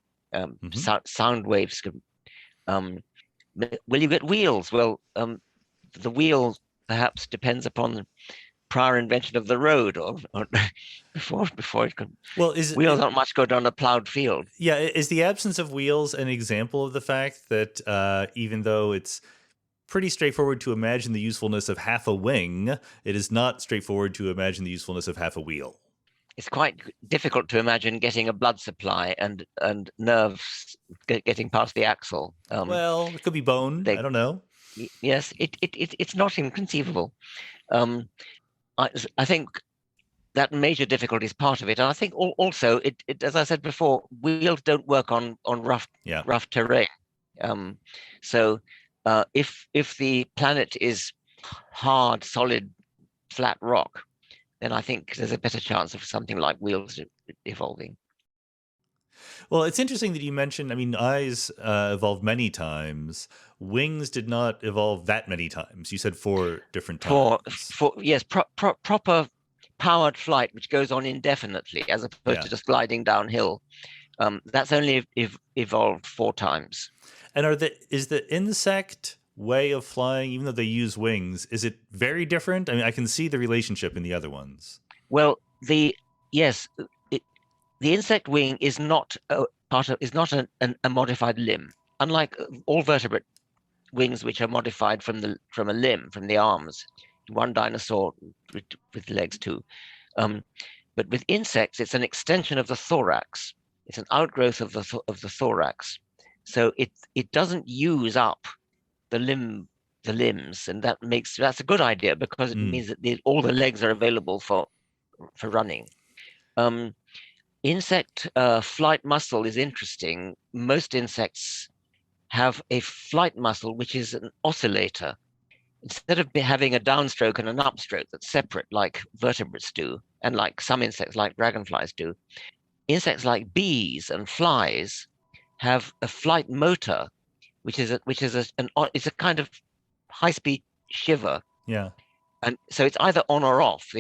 Sound waves can. Will you get wheels? Well, the wheel perhaps depends upon the prior invention of the road, or before it could. Well, wheels aren't much good on a plowed field. Yeah, is the absence of wheels an example of the fact that even though it's pretty straightforward to imagine the usefulness of half a wing, it is not straightforward to imagine the usefulness of half a wheel? It's quite difficult to imagine getting a blood supply and nerves getting past the axle. Well, it could be bone. I don't know. Yes, it's not inconceivable. I think that major difficulty is part of it, and I think also it as I said before, wheels don't work on rough terrain. So if the planet is hard, solid, flat rock, then I think there's a better chance of something like wheels evolving. Well, it's interesting that you mentioned, I mean, eyes evolved many times. Wings did not evolve that many times. You said 4 different For times. yes, proper powered flight, which goes on indefinitely, as opposed Yeah. to just gliding downhill. That's only evolved 4 times. And is the insect way of flying, even though they use wings, is it very different? I mean, I can see the relationship in the other ones. Well, the yes, it, the insect wing is not is not a modified limb. Unlike all vertebrate wings, which are modified from a limb, from the arms. One dinosaur with legs too. Um, but with insects, it's an extension of the thorax. It's an outgrowth of the thorax. So it doesn't use up the limbs, and that's a good idea because it Mm. means that all the legs are available for running. Um, insect flight muscle is interesting. Most insects have a flight muscle which is an oscillator. Instead of having a downstroke and an upstroke that's separate, like vertebrates do, and like some insects, like dragonflies do, insects like bees and flies have a flight motor, it's a kind of high-speed shiver, Yeah. and so it's either on or off.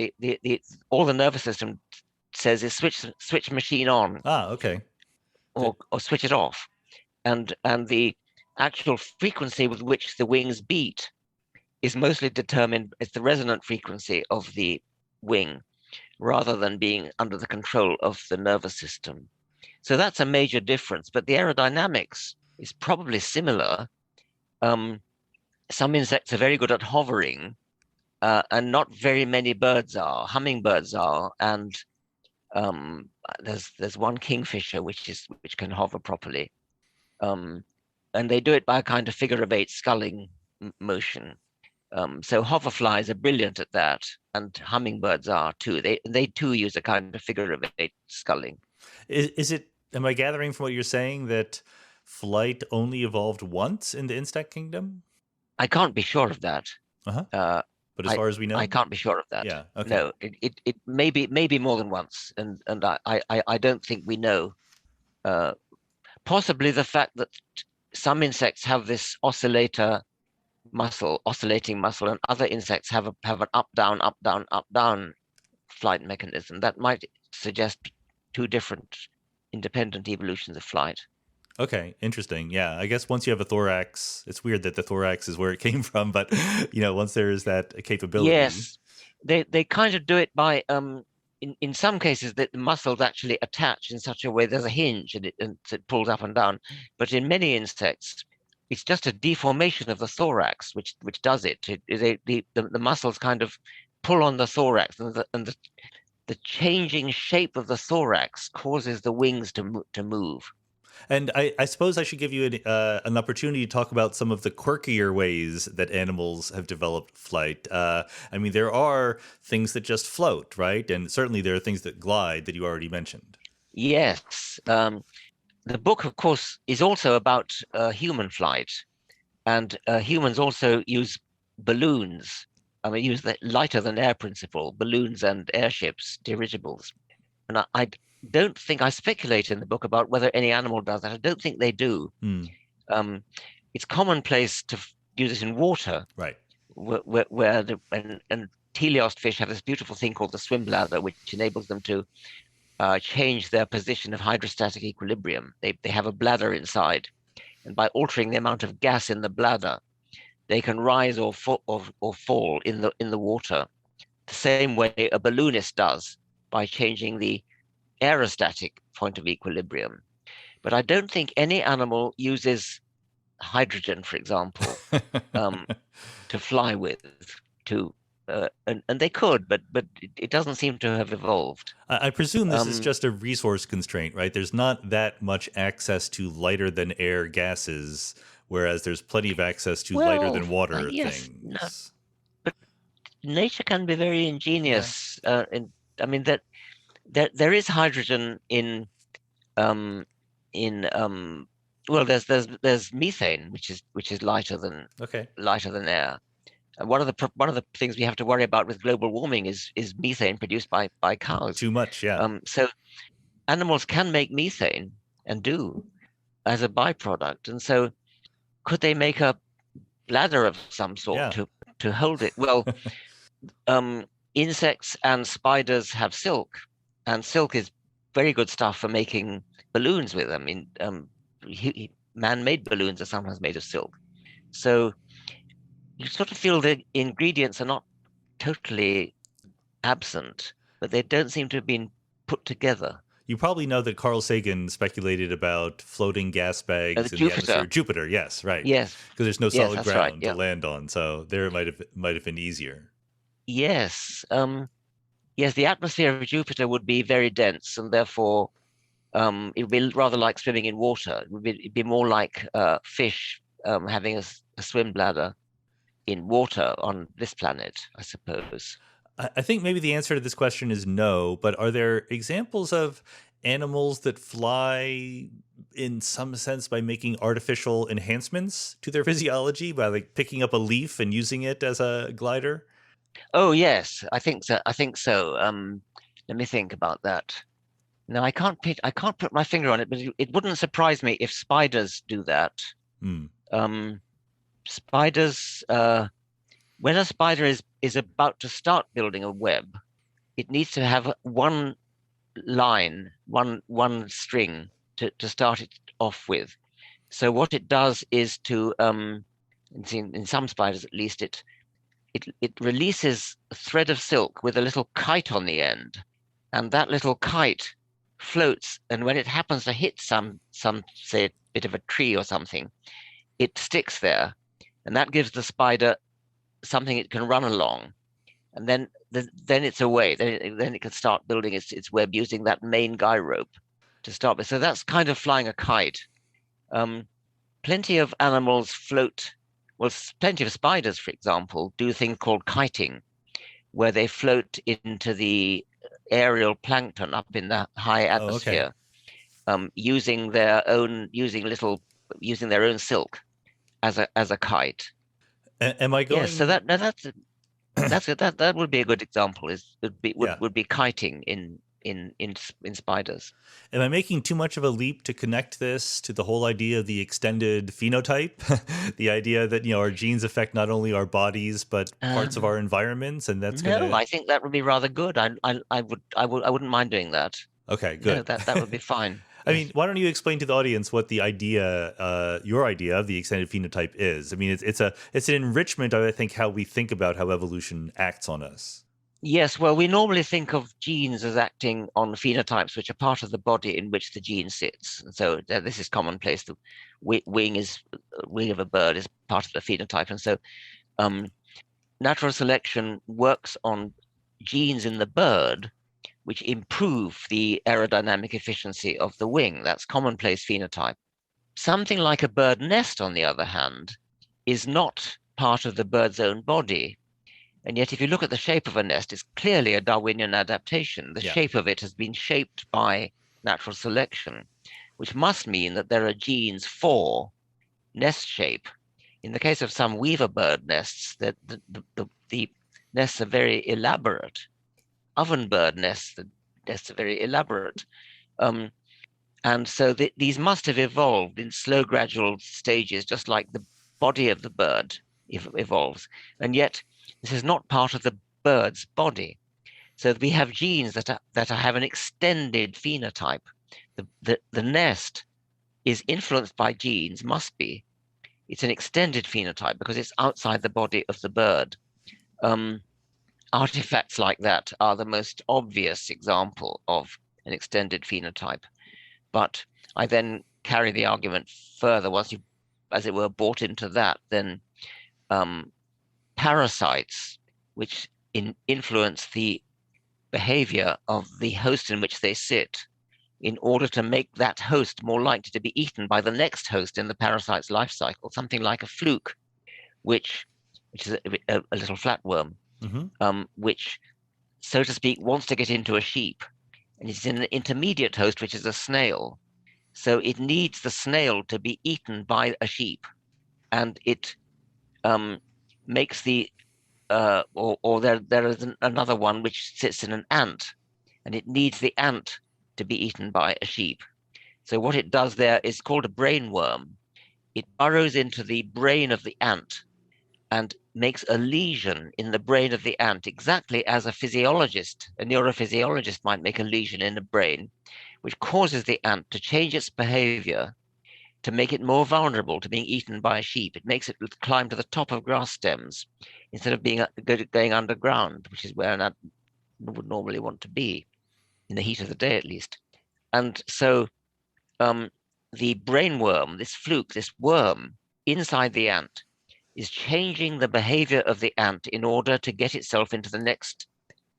All the nervous system says is switch machine on Ah, okay. Th- or switch it off, and the actual frequency with which the wings beat is mostly determined. It's the resonant frequency of the wing rather than being under the control of the nervous system. So that's a major difference, but the aerodynamics is probably similar. Um, some insects are very good at hovering, and not very many birds are. Hummingbirds are, and there's one kingfisher which can hover properly, um, and they do it by a kind of figure of eight sculling motion. So hoverflies are brilliant at that, and hummingbirds are too. They too use a kind of figure of eight sculling. is it, am I gathering from what you're saying that flight only evolved once in the insect kingdom? I can't be sure of that. Uh huh. Uh, But as I far as we I know? can't be sure of that. Yeah. Okay. No, it may be more than once, and I don't think we know. Uh, Possibly the fact that some insects have this oscillating muscle, and other insects have an up down flight mechanism that might suggest two different independent evolutions of flight. Okay, interesting. Yeah, I guess once you have a thorax, it's weird that the thorax is where it came from, but once there is that capability. Yes, they kind of do it by in some cases the muscles actually attach in such a way there's a hinge and it pulls up and down, but in many insects it's just a deformation of the thorax which does it. The muscles kind of pull on the thorax, and the changing shape of the thorax causes the wings to move. And I suppose I should give you an opportunity to talk about some of the quirkier ways that animals have developed flight. I mean, there are things that just float, right? And certainly there are things that glide that you already mentioned. Yes, the book, of course, is also about human flight, and humans also use balloons. I mean, use the lighter than air principle, balloons and airships, dirigibles. And I don't think I speculate in the book about whether any animal does that. I don't think they do. Hmm. Um, it's commonplace to use it in water, Right. where and teleost fish have this beautiful thing called the swim bladder, which enables them to change their position of hydrostatic equilibrium. They have a bladder inside, and by altering the amount of gas in the bladder, they can rise or fall in the water, the same way a balloonist does by changing the aerostatic point of equilibrium. But I don't think any animal uses hydrogen, for example, um, to fly with. To and they could, but it doesn't seem to have evolved. I presume this is Um, just a resource constraint, right? There's not that much access to lighter than air gases, whereas there's plenty of access to lighter well, than water yes, no, things. but nature can be very Yeah. ingenious. I mean that there is hydrogen um, in well, there's methane, which is Okay. lighter than air. And one of the things we have to worry about with global warming is methane produced by cows. Too much. Yeah. So animals can make methane, and do as a byproduct. And so could they make a bladder of some sort Yeah. to hold it? Well, um, insects and spiders have silk, and silk is very good stuff for making balloons with. I mean, man-made balloons are sometimes made of silk. So you sort of feel the ingredients are not totally absent, but they don't seem to have been put together. You probably know that Carl Sagan speculated about floating gas The bags in the atmosphere. Jupiter, Jupiter, yes, right. yes, Because there's no yes, solid that's right. ground to Yeah, land on, so there it might have been easier. yes, yes. The atmosphere of Jupiter would be very dense, and therefore it would be rather like swimming in water. It'd be more like fish having a swim bladder in water on this planet, I suppose. I think maybe the answer to this question is no, but are there examples of animals that fly in some sense by making artificial enhancements to their physiology by like picking up a leaf and using it as a glider? Oh yes, I think so. I think so. Let me think about that. No, I can't put my finger on it, but it wouldn't surprise me if spiders do that. Hmm. Um, spiders, when a spider is about to start building a web, it needs to have one line, one string to start it off with. So what it does is in some spiders at least, it releases a thread of silk with a little kite on the end, and that little kite floats. And when it happens to hit some say a bit of a tree or something, it sticks there, and that gives the spider something it can run along. And then it's away. Then it can start building its web using that main guy rope to start with. So that's kind of flying a kite. Um, Plenty of animals float. Well, plenty of spiders, for example, do a thing called kiting, where they float into the aerial plankton up in the high Oh, okay. atmosphere, using their own silk as a kite. Am I Yes, so going? that would be a good example. Is Yeah. would be kiting in spiders. Am I making too much of a leap to connect this to the whole idea of the extended phenotype? The idea that, our genes affect not only our bodies, but parts of our Um, environments, and that's going no, to. I think that would be rather good. I wouldn't mind doing that. Okay, No, good. that would be fine. I mean, Yes. why don't you explain to the audience what the idea, your idea of the extended phenotype is? I mean, it's an enrichment of, I think, how we think about how evolution acts on us. Yes, well, we normally think of genes as acting on phenotypes, which are part of the body in which the gene sits. And so this is commonplace. The wing of a bird is part of the phenotype, and so um, natural selection works on genes in the bird which improve the aerodynamic efficiency of the wing. That's commonplace phenotype. Something like a bird nest, on the other hand, is not part of the bird's own body. And yet, if you look at the shape of a nest, it's clearly a Darwinian adaptation. The Yeah. shape of it has been shaped by natural selection, which must mean that there are genes for nest shape. In the case of some weaver bird nests, the nests are very elaborate. Ovenbird nests, the nests are very elaborate. Um, and so these must have evolved in slow, gradual stages, just like the body of the bird evolves. And yet, this is not part of the bird's body. So we have genes that have an extended phenotype. The nest is influenced by genes, must be. It's an extended phenotype because it's outside the body of the bird. Um, Artifacts like that are the most obvious example of an extended phenotype. But I then carry the argument further. Once you, as it were, bought into that, then um, parasites, which influence the behavior of the host in which they sit, in order to make that host more likely to be eaten by the next host in the parasite's life cycle, something like a fluke, which is a little flatworm, Hmm. which, so to speak, wants to get into a sheep, and it's in an intermediate host, which is a snail. So it needs the snail to be eaten by a sheep, and it um, makes or there is another one which sits in an ant, and it needs the ant to be eaten by a sheep. So what it does there is called a brain worm. It burrows into the brain of the ant and makes a lesion in the brain of the ant, exactly as a physiologist, a neurophysiologist might make a lesion in the brain, which causes the ant to change its behavior to make it more vulnerable to being eaten by a sheep. It makes it climb to the top of grass stems instead of going underground, which is where an ant would normally want to be, in the heat of the day at least. And so the brainworm, this fluke, this worm inside the ant, is changing the behavior of the ant in order to get itself into the next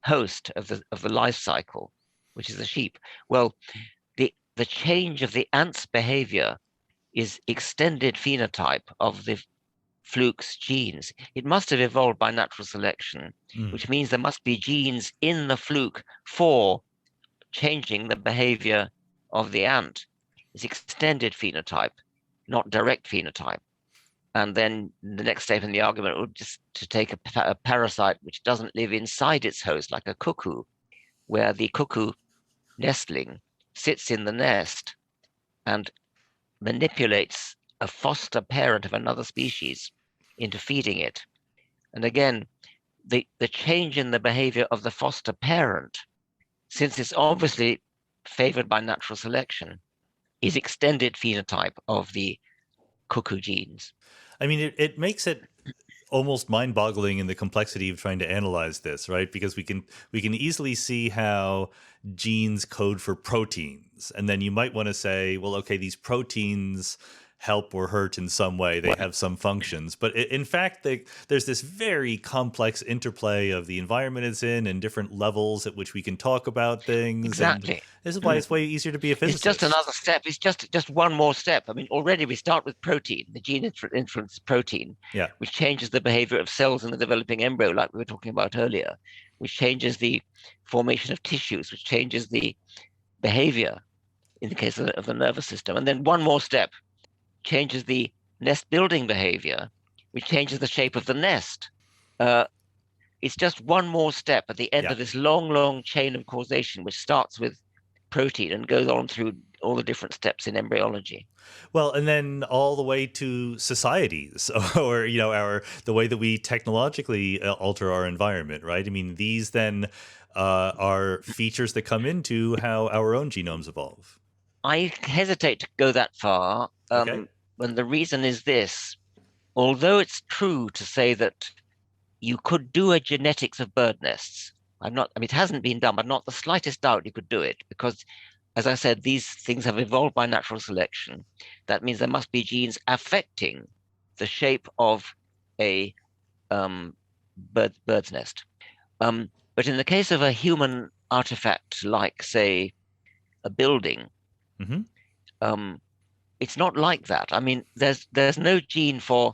host of the life cycle, which is the sheep. Well, the change of the ant's behavior is extended phenotype of the fluke's genes. It must have evolved by natural selection, which means there must be genes in the fluke for changing the behavior of the ant. It's extended phenotype, not direct phenotype. And then the next step in the argument would just to take a parasite which doesn't live inside its host, like a cuckoo, where the cuckoo nestling sits in the nest and manipulates a foster parent of another species into feeding it. And again, the change in the behavior of the foster parent, since it's obviously favored by natural selection, is extended phenotype of the cuckoo genes. I mean, it makes it almost mind-boggling in the complexity of trying to analyze this, right? Because we can easily see how genes code for proteins, and then you might want to say, well, okay, these proteins help or hurt in some way, they have some functions, but in fact there's this very complex interplay of the environment it's in and different levels at which we can talk about things. Exactly. And this is why it's way easier to be a physicist. It's just another step. It's just one more step. I mean, already we start with protein. The gene influences protein, which changes the behavior of cells in the developing embryo, like we were talking about earlier, which changes the formation of tissues, which changes the behavior in the case of the nervous system. And then one more step changes the nest building behavior, which changes the shape of the nest. It's just one more step at the end of this long chain of causation, which starts with protein and goes on through all the different steps in embryology. Well, and then all the way to societies, or the way that we technologically alter our environment, right? I mean, these then are features that come into how our own genomes evolve. I hesitate to go that far. When the reason is this: although it's true to say that you could do a genetics of bird nests, it hasn't been done, but not the slightest doubt you could do it, because, as I said, these things have evolved by natural selection. That means there must be genes affecting the shape of a bird's nest. But in the case of a human artifact, like, say, a building, it's not like that. I mean, there's no gene for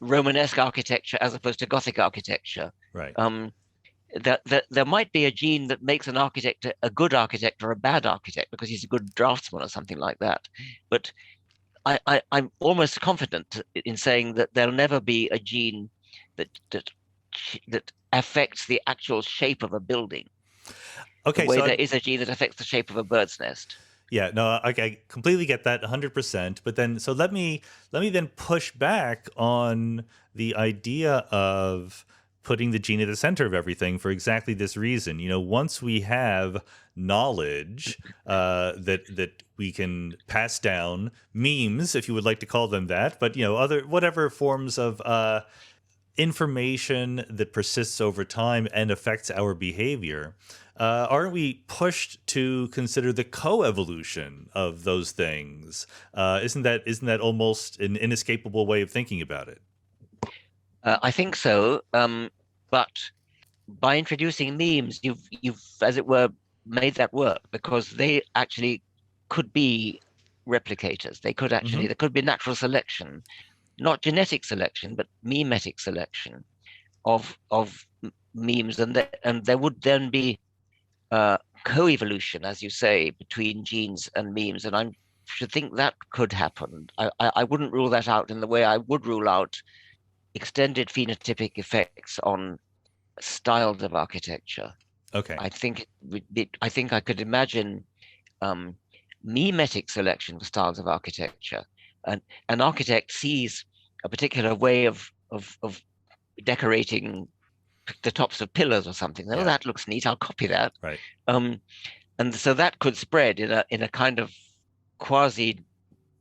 Romanesque architecture as opposed to Gothic architecture. Right. There might be a gene that makes an architect a good architect or a bad architect because he's a good draftsman or something like that. But I'm almost confident in saying that there'll never be a gene that affects the actual shape of a building. Okay, the way there is a gene that affects the shape of a bird's nest. Yeah, no, I completely get that 100%. But then, so let me then push back on the idea of putting the gene at the center of everything for exactly this reason. Once we have knowledge that we can pass down, memes, if you would like to call them that, but other whatever forms of information that persists over time and affects our behavior, aren't we pushed to consider the coevolution of those things? Isn't that almost an inescapable way of thinking about it? I think so, but by introducing memes, you've, as it were, made that work, because they actually could be replicators. They could actually, there could be natural selection, not genetic selection, but memetic selection of memes, and there would then be co-evolution, as you say, between genes and memes, and I should think that could happen. I wouldn't rule that out in the way I would rule out extended phenotypic effects on styles of architecture. Okay. I think I could imagine mimetic selection for styles of architecture. And an architect sees a particular way of decorating the tops of pillars or something. Oh, Yeah. that looks neat. I'll copy that. Right. And so that could spread in a kind of quasi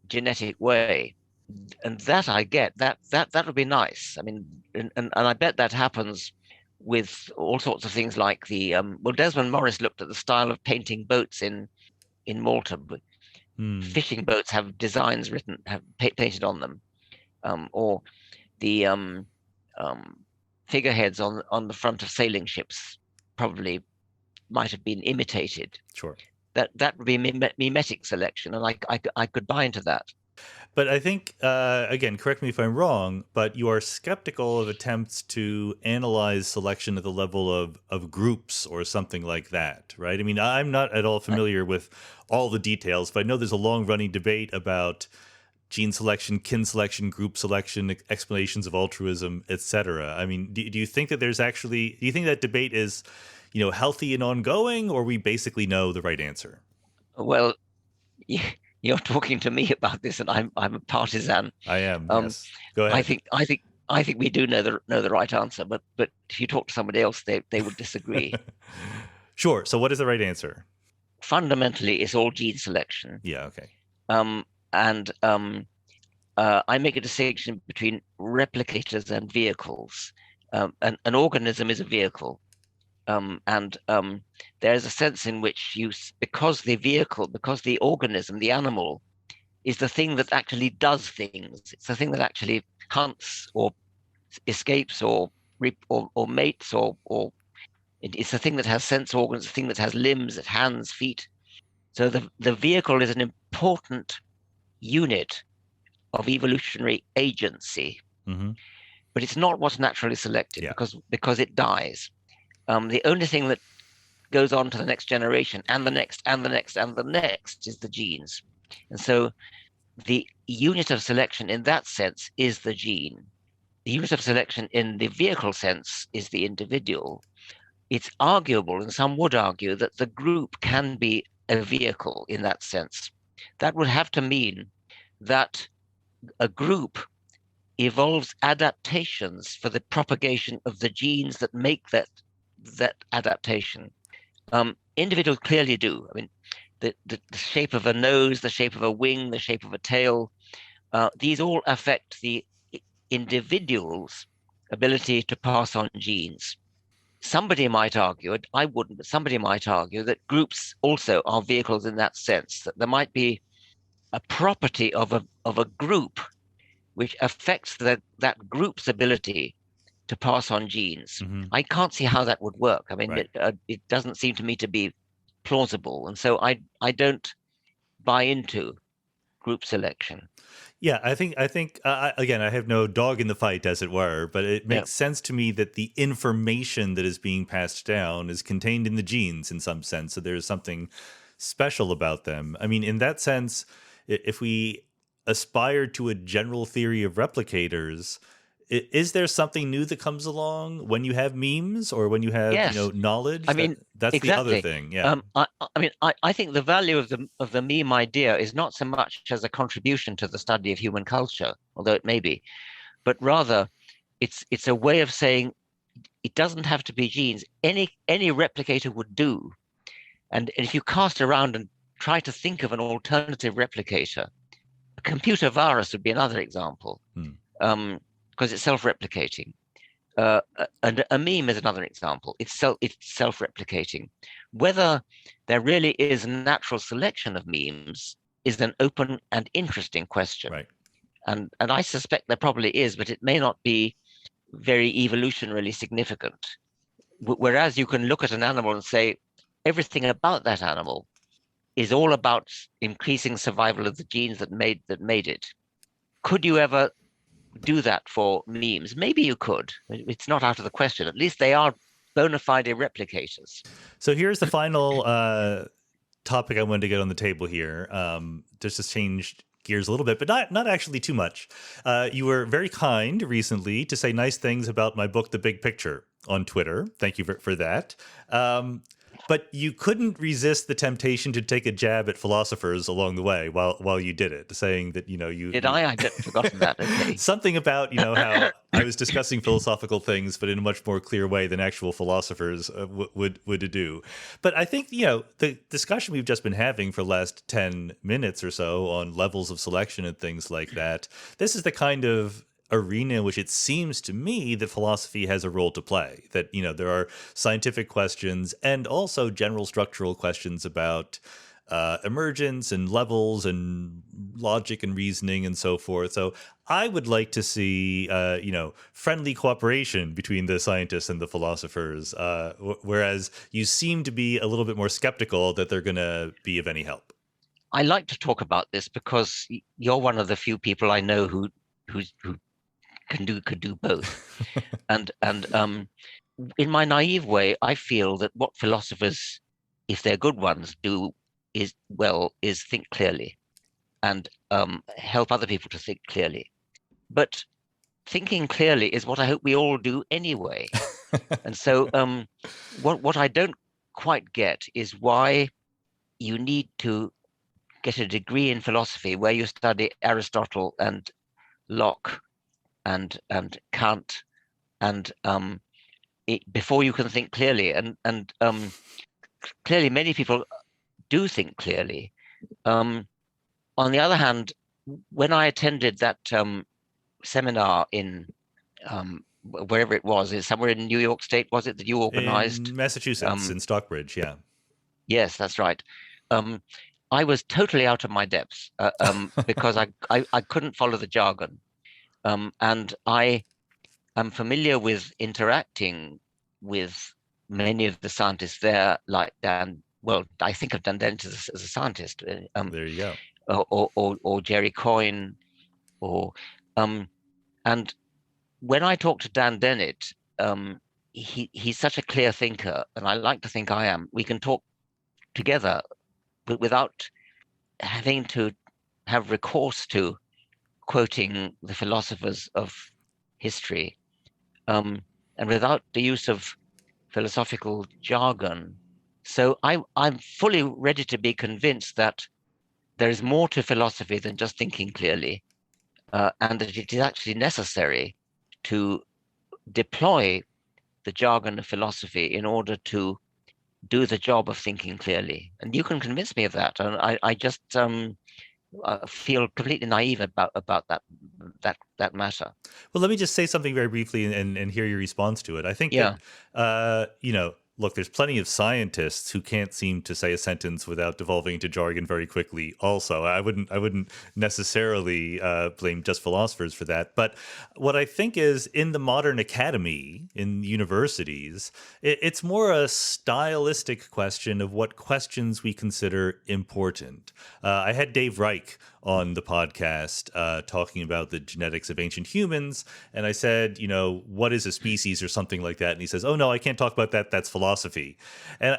genetic way. And that I get, that would be nice. I mean, and I bet that happens with all sorts of things like the well, Desmond Morris looked at the style of painting boats in Malta. Fishing boats have designs painted on them, or the figureheads on the front of sailing ships probably might have been imitated. Sure. That would be mimetic selection, and I could buy into that. But I think, again, correct me if I'm wrong, but you are skeptical of attempts to analyze selection at the level of groups or something like that, right? I mean, I'm not at all familiar with all the details, but I know there's a long-running debate about gene selection, kin selection, group selection, explanations of altruism, etc. I mean, do you think that do you think that debate is, healthy and ongoing, or we basically know the right answer? Well, you're talking to me about this, and I'm a partisan. I am. Yes. Go ahead. I think we do know the right answer, but if you talk to somebody else, they would disagree. Sure. So what is the right answer? Fundamentally, it's all gene selection. Yeah. Okay. I make a distinction between replicators and vehicles. An organism is a vehicle. There's a sense in which because the organism, the animal, is the thing that actually does things. It's the thing that actually hunts or escapes or mates or it's the thing that has sense organs, the thing that has limbs, hands, feet. So the vehicle is an important unit of evolutionary agency, but it's not what's naturally selected because it dies. The only thing that goes on to the next generation and the next and the next and the next is the genes. And so the unit of selection in that sense is the gene. The unit of selection in the vehicle sense is the individual. It's arguable, and some would argue, that the group can be a vehicle in that sense. That would have to mean that a group evolves adaptations for the propagation of the genes that make that adaptation. Individuals clearly do. I mean, the shape of a nose, the shape of a wing, the shape of a tail, these all affect the individual's ability to pass on genes. Somebody might argue, I wouldn't, but somebody might argue that groups also are vehicles in that sense, that there might be a property of a group which affects that group's ability to pass on genes. I can't see how that would work. I mean, right. It doesn't seem to me to be plausible, and so I don't buy into group selection. Yeah, I think again, I have no dog in the fight, as it were, but it makes sense to me that the information that is being passed down is contained in the genes in some sense. So there's something special about them. I mean, in that sense, if we aspire to a general theory of replicators, is there something new that comes along when you have memes or when you have knowledge? I mean, that's exactly. the other thing. Yeah. I think the value of the meme idea is not so much as a contribution to the study of human culture, although it may be, but rather it's a way of saying it doesn't have to be genes. Any replicator would do, and if you cast around and try to think of an alternative replicator, a computer virus would be another example. Because it's self-replicating. And a meme is another example. It's self-replicating. Whether there really is natural selection of memes is an open and interesting question. Right. And I suspect there probably is, but it may not be very evolutionarily significant. Whereas you can look at an animal and say, everything about that animal is all about increasing survival of the genes that made it. Could you ever do that for memes? Maybe you could. It's not out of the question. At least they are bona fide replicators. So here's the final topic I wanted to get on the table here. Just to change gears a little bit, but not actually too much. You were very kind recently to say nice things about my book, The Big Picture, on Twitter. Thank you for that. But But you couldn't resist the temptation to take a jab at philosophers along the way while you did it, saying that, Did I? I'd forgotten that. Okay. something about, how I was discussing philosophical things, but in a much more clear way than actual philosophers would do. But I think, the discussion we've just been having for the last 10 minutes or so on levels of selection and things like that, this is the kind of arena in which it seems to me that philosophy has a role to play. That, there are scientific questions and also general structural questions about emergence and levels and logic and reasoning and so forth. So I would like to see, friendly cooperation between the scientists and the philosophers, whereas you seem to be a little bit more skeptical that they're going to be of any help. I like to talk about this because you're one of the few people I know who could do both. and in my naive way, I feel that what philosophers, if they're good ones, do is think clearly and help other people to think clearly. But thinking clearly is what I hope we all do anyway. And so what I don't quite get is why you need to get a degree in philosophy where you study Aristotle and Locke and Kant and before you can think clearly. And clearly many people do think clearly. On the other hand, when I attended that seminar in wherever it was, somewhere in New York State, was it, that you organized? In Massachusetts, in Stockbridge, yeah. Yes, that's right. I was totally out of my depths because I couldn't follow the jargon. And I am familiar with interacting with many of the scientists there, like Dan. Well, I think of Dan Dennett as a scientist. There you go. Or Jerry Coyne, and when I talk to Dan Dennett, he's such a clear thinker, and I like to think I am. We can talk together without having to have recourse to quoting the philosophers of history, and without the use of philosophical jargon. So I'm fully ready to be convinced that there is more to philosophy than just thinking clearly, and that it is actually necessary to deploy the jargon of philosophy in order to do the job of thinking clearly. And you can convince me of that. And I just feel completely naive about that matter. Well, let me just say something very briefly and hear your response to it. I think that, look, there's plenty of scientists who can't seem to say a sentence without devolving into jargon very quickly. Also, I wouldn't necessarily blame just philosophers for that. But what I think is, in the modern academy, in universities, it's more a stylistic question of what questions we consider important. I had Dave Reich on the podcast talking about the genetics of ancient humans, and I said, what is a species or something like that, and he says, oh no, I can't talk about that, that's philosophy. And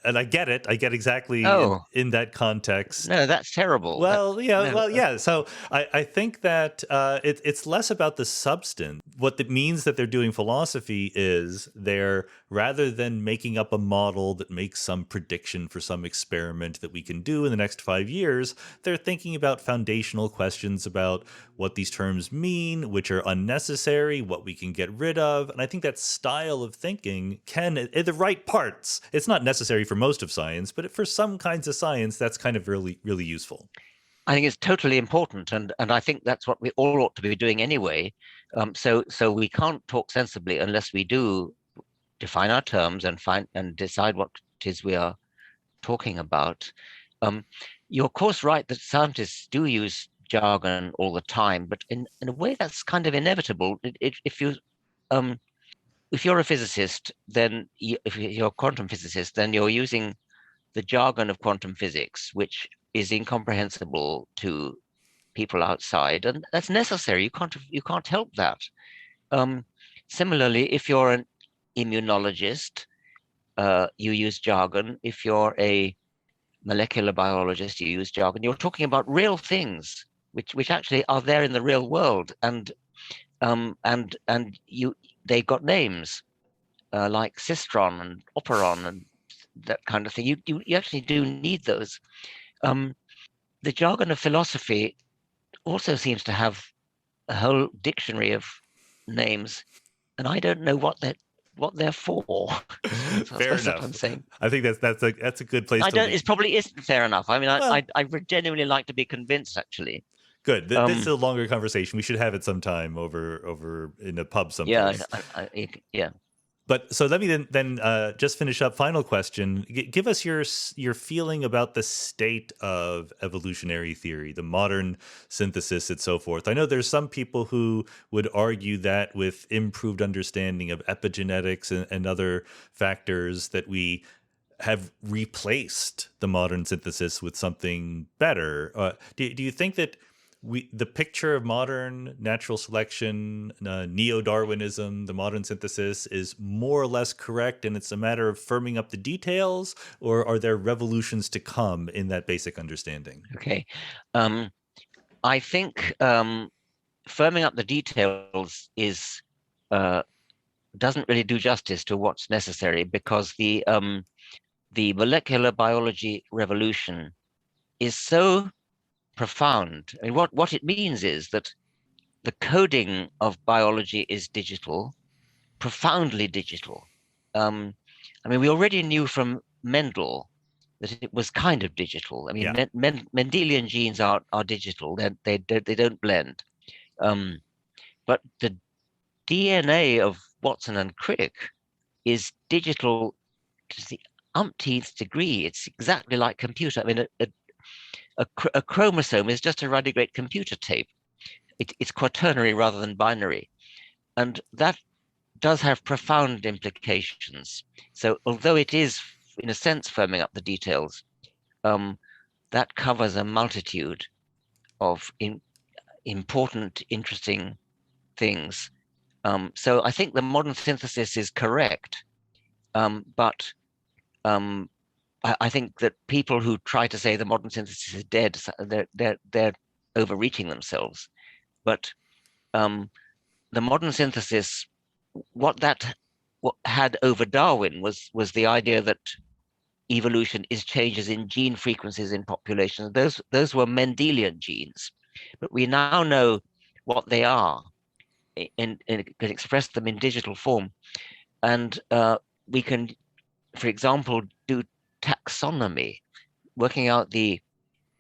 and I get it. I get exactly in that context. No, that's terrible. Well, yeah. So I think that it's less about the substance. What it means that they're doing philosophy is they're, rather than making up a model that makes some prediction for some experiment that we can do in the next 5 years, they're thinking about foundational questions about what these terms mean, which are unnecessary, what we can get rid of. And I think that style of thinking can, in the right parts, it's not necessary for most of science, but for some kinds of science, that's kind of really, really useful. I think it's totally important, and I think that's what we all ought to be doing anyway. So we can't talk sensibly unless we do define our terms and decide what it is we are talking about. You're of course right that scientists do use jargon all the time, but in a way that's kind of inevitable. If you're a physicist, then if you're a quantum physicist, then you're using the jargon of quantum physics, which is incomprehensible to people outside, and that's necessary. You can't help that. Similarly, if you're an immunologist, you use jargon. If you're a molecular biologist, you use jargon. You're talking about real things, which actually are there in the real world, and they got names like cistron and operon and that kind of thing. You actually do need those. The jargon of philosophy also seems to have a whole dictionary of names, and I don't know what they're for. So I Fair suppose what enough. I'm saying. I think that's a good place I to don't. It leave. probably isn't fair enough. I mean, Well, I would genuinely like to be convinced. Actually, good. This is um, a longer conversation. We should have it sometime over in a pub yeah, someplace. yeah. But so let me then just finish up. Final question: give us your feeling about the state of evolutionary theory, the modern synthesis, and so forth. I know there's some people who would argue that with improved understanding of epigenetics and other factors, that we have replaced the modern synthesis with something better. Do you think that the picture of modern natural selection, neo-Darwinism, the modern synthesis is more or less correct, and it's a matter of firming up the details, or are there revolutions to come in that basic understanding? Okay. I think firming up the details is uh, doesn't really do justice to what's necessary, because the molecular biology revolution is so profound. I mean, what it means is that the coding of biology is digital, profoundly digital. Um, I mean, we already knew from Mendel that it was kind of digital. I mean, Yeah, Mendelian genes are digital; they don't blend. Um, but the DNA of Watson and Crick is digital to the umpteenth degree. It's exactly like computer. I mean, a chromosome is just a really great computer tape. It's quaternary rather than binary. And that does have profound implications. So although it is, in a sense, firming up the details, um, that covers a multitude of important, interesting things. So I think the modern synthesis is correct, but um, I think that people who try to say the modern synthesis is dead, they're overreaching themselves. But um, the modern synthesis, what had over Darwin was the idea that evolution is changes in gene frequencies in populations. Those were Mendelian genes, but we now know what they are and can express them in digital form, and we can, for example, do taxonomy, working out the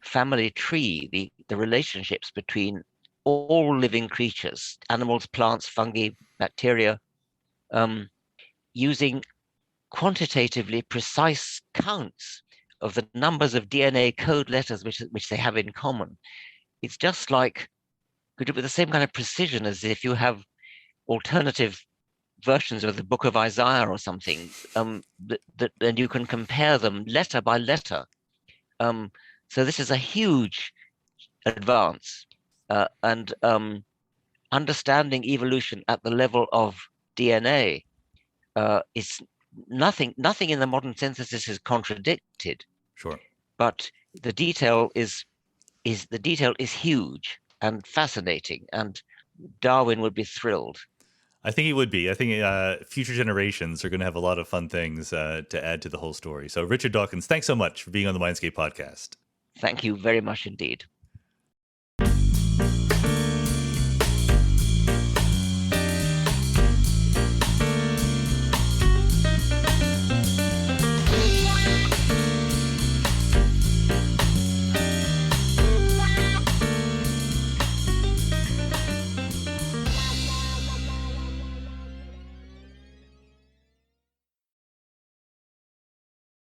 family tree, the relationships between all living creatures, animals, plants, fungi, bacteria, um, using quantitatively precise counts of the numbers of DNA code letters which they have in common. It's just like could do it with the same kind of precision as if you have alternative versions of the Book of Isaiah or something, and you can compare them letter by letter. Um, so this is a huge advance, and understanding evolution at the level of DNA is nothing in the modern synthesis is contradicted, sure. but the detail is huge and fascinating, and Darwin would be thrilled. I think he would be. I think future generations are going to have a lot of fun things to add to the whole story. So, Richard Dawkins, thanks so much for being on the Mindscape podcast. Thank you very much indeed.